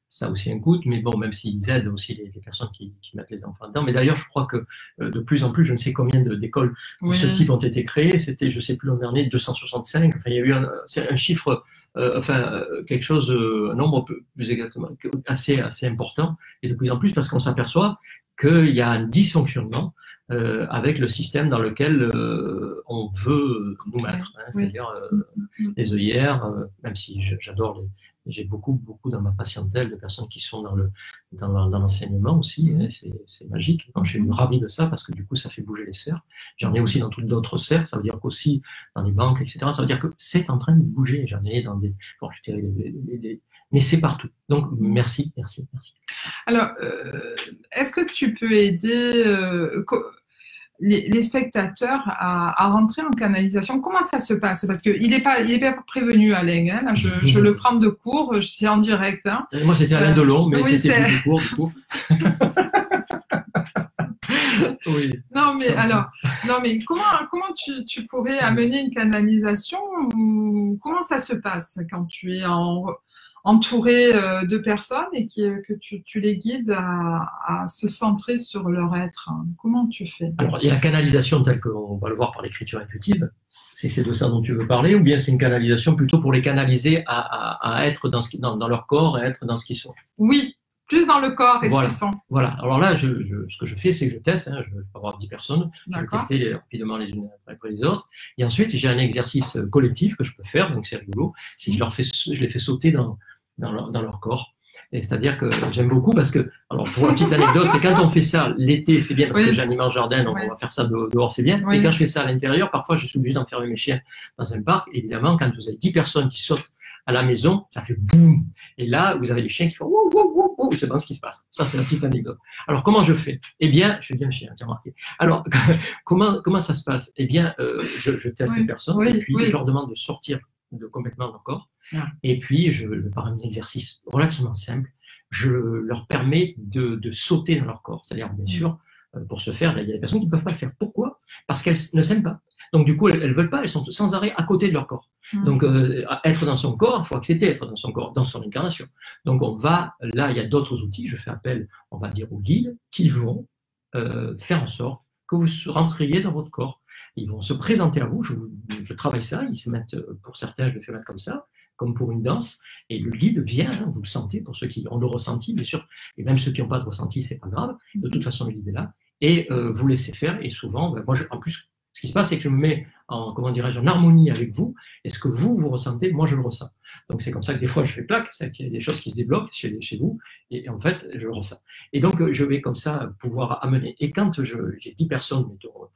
[SPEAKER 2] ça a aussi un coût, mais bon, même s'ils aident aussi les personnes qui mettent les enfants dedans. Mais d'ailleurs, je crois que de plus en plus, je ne sais combien d'écoles de ce type ont été créées. C'était, je ne sais plus l'an dernier, 265. Enfin, il y a eu un chiffre, quelque chose, un nombre plus exactement, assez important. Et de plus en plus, parce qu'on s'aperçoit qu'il y a un dysfonctionnement avec le système dans lequel on veut nous mettre. C'est-à-dire les œillères, même si j'adore j'ai beaucoup dans ma patientèle de personnes qui sont dans l'enseignement aussi, c'est magique. Donc, je suis ravi de ça parce que du coup, ça fait bouger les sphères. J'en ai aussi dans toutes d'autres sphères, ça veut dire qu'aussi dans les banques, etc. Ça veut dire que c'est en train de bouger. J'en ai dans mais c'est partout. Donc, merci.
[SPEAKER 1] Alors, est-ce que tu peux aider les spectateurs à rentrer en canalisation? Comment ça se passe? Parce qu'il n'est pas prévenu, Alain. Là, je le prends de court, c'est en direct.
[SPEAKER 2] Moi, c'était Alain Delon, mais c'était plus de court, du coup. Oui.
[SPEAKER 1] Non, mais alors, non, mais comment tu pourrais amener une canalisation ou comment ça se passe quand tu es entouré de personnes et que tu les guides à se centrer sur leur être, hein? Comment tu fais?
[SPEAKER 2] Alors, il y a la canalisation telle qu'on va le voir par l'écriture intuitive, si c'est de ça dont tu veux parler, ou bien c'est une canalisation plutôt pour les canaliser à être dans leur corps et être dans ce qu'ils sont.
[SPEAKER 1] Oui, plus dans le corps et
[SPEAKER 2] Voilà.
[SPEAKER 1] ce qu'ils sont.
[SPEAKER 2] Voilà. Alors là, ce que je fais, c'est que je teste. Hein, je vais avoir 10 personnes. Je vais
[SPEAKER 1] D'accord.
[SPEAKER 2] tester rapidement les unes après les autres. Et ensuite, j'ai un exercice collectif que je peux faire. Donc, c'est rigolo. Si je les fais sauter dans leur corps. Et c'est-à-dire que j'aime beaucoup parce que, alors, pour la petite anecdote, c'est quand on fait ça l'été, c'est bien parce que j'ai un immense jardin, donc on va faire ça dehors, c'est bien.
[SPEAKER 1] Oui.
[SPEAKER 2] Et quand je fais ça à l'intérieur, parfois, je suis obligé d'enfermer mes chiens dans un parc. Évidemment, quand vous avez 10 personnes qui sautent à la maison, ça fait boum. Et là, vous avez les chiens qui font wouh, wouh, wouh, wouh. C'est pas ce qui se passe. Ça, c'est la petite anecdote. Alors, comment je fais? Eh bien, je fais bien le chien, tu as remarqué. Alors, comment ça se passe? Eh bien, je teste les personnes et puis je leur demande de sortir complètement de leur corps. Et puis, par un exercice relativement simple, je leur permets de sauter dans leur corps. C'est-à-dire, bien sûr, pour ce faire, il y a des personnes qui ne peuvent pas le faire. Pourquoi? Parce qu'elles ne s'aiment pas. Donc, du coup, elles ne veulent pas, elles sont sans arrêt à côté de leur corps. Donc, être dans son corps, il faut accepter être dans son corps, dans son incarnation. Donc, là, il y a d'autres outils. Je fais appel, on va dire, aux guides qui vont faire en sorte que vous rentriez dans votre corps. Ils vont se présenter à vous. Je travaille ça. Ils se mettent, pour certains, je le fais mettre comme ça, comme pour une danse. Et le guide vient, hein, vous le sentez, pour ceux qui ont le ressenti, bien sûr. Et même ceux qui n'ont pas de ressenti, c'est pas grave. De toute façon, le guide est là. Et vous laissez faire. Et souvent, moi, en plus, ce qui se passe, c'est que je me mets en harmonie avec vous. Et ce que vous ressentez, moi, je le ressens. Donc, c'est comme ça que des fois, je fais plaque. C'est qu'il y a des choses qui se débloquent chez vous. Et en fait, je le ressens. Et donc, je vais comme ça pouvoir amener. Et quand j'ai 10 personnes autour,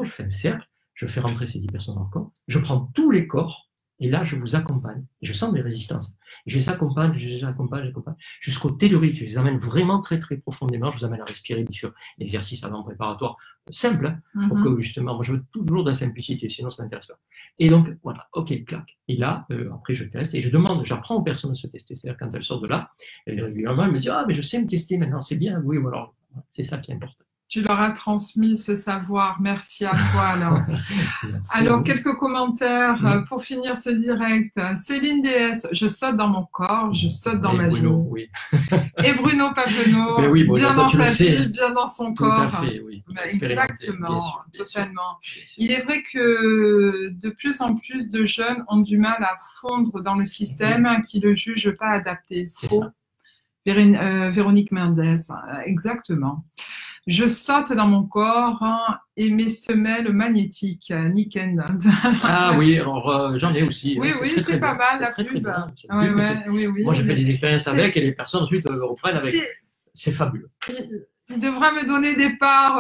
[SPEAKER 2] je fais un cercle, je fais rentrer ces 10 personnes dans le corps. Je prends tous les corps. Et là, je vous accompagne. Et je sens des résistances. Et je les accompagne, jusqu'au tellurique. Je les amène vraiment très, très profondément. Je vous amène à respirer, bien sûr, l'exercice avant préparatoire simple, hein, pour que justement, moi, je veux toujours de la simplicité, sinon ça m'intéresse pas. Et donc, voilà, ok, clac. Et là, après, je teste et j'apprends aux personnes à se tester. C'est-à-dire, quand elles sortent de là, régulièrement, elles me disent, ah, mais je sais me tester maintenant, c'est bien, oui, ou alors, c'est ça qui est important.
[SPEAKER 1] Tu leur as transmis ce savoir. Merci à toi, alors. Alors, quelques commentaires pour finir ce direct. Céline DS, je saute dans mon corps, je saute dans ma vie.
[SPEAKER 2] Oui.
[SPEAKER 1] Et Bruno Papenot,
[SPEAKER 2] oui,
[SPEAKER 1] bien dans sa vie, bien dans son corps.
[SPEAKER 2] Tout à fait, oui.
[SPEAKER 1] Exactement, totalement. Il est vrai que de plus en plus de jeunes ont du mal à fondre dans le système qui le juge pas adapté. Faux. Véronique Mendes, exactement. Je saute dans mon corps et mes semelles magnétiques. Nick and
[SPEAKER 2] Ah oui, alors j'en ai aussi.
[SPEAKER 1] Oui, c'est pas mal la pub. Oui.
[SPEAKER 2] Moi, je fais des expériences avec et les personnes ensuite reprennent avec. C'est fabuleux.
[SPEAKER 1] Il devra me donner des parts,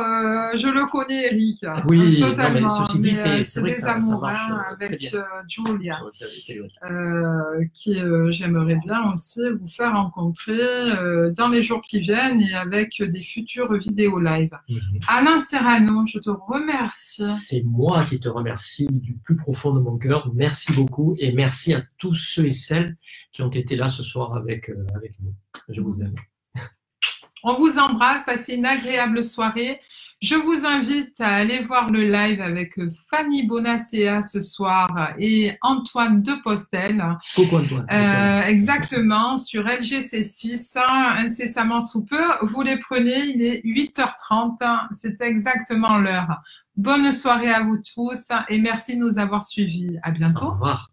[SPEAKER 1] je le connais, Eric.
[SPEAKER 2] Oui,
[SPEAKER 1] totalement.
[SPEAKER 2] Non, mais ceci dit, c'est vrai que ça marche
[SPEAKER 1] avec Julia, qui j'aimerais bien aussi vous faire rencontrer dans les jours qui viennent et avec des futures vidéos live. Alain Serrano, je te remercie.
[SPEAKER 2] C'est moi qui te remercie du plus profond de mon cœur. Merci beaucoup et merci à tous ceux et celles qui ont été là ce soir avec nous. Je vous aime.
[SPEAKER 1] On vous embrasse, passez une agréable soirée. Je vous invite à aller voir le live avec Fanny Bonacea ce soir et Antoine Depostel.
[SPEAKER 2] Coucou Antoine.
[SPEAKER 1] Exactement, sur LGC6, incessamment sous peu. Vous les prenez, il est 8h30, c'est exactement l'heure. Bonne soirée à vous tous et merci de nous avoir suivis. À bientôt.
[SPEAKER 2] Au revoir.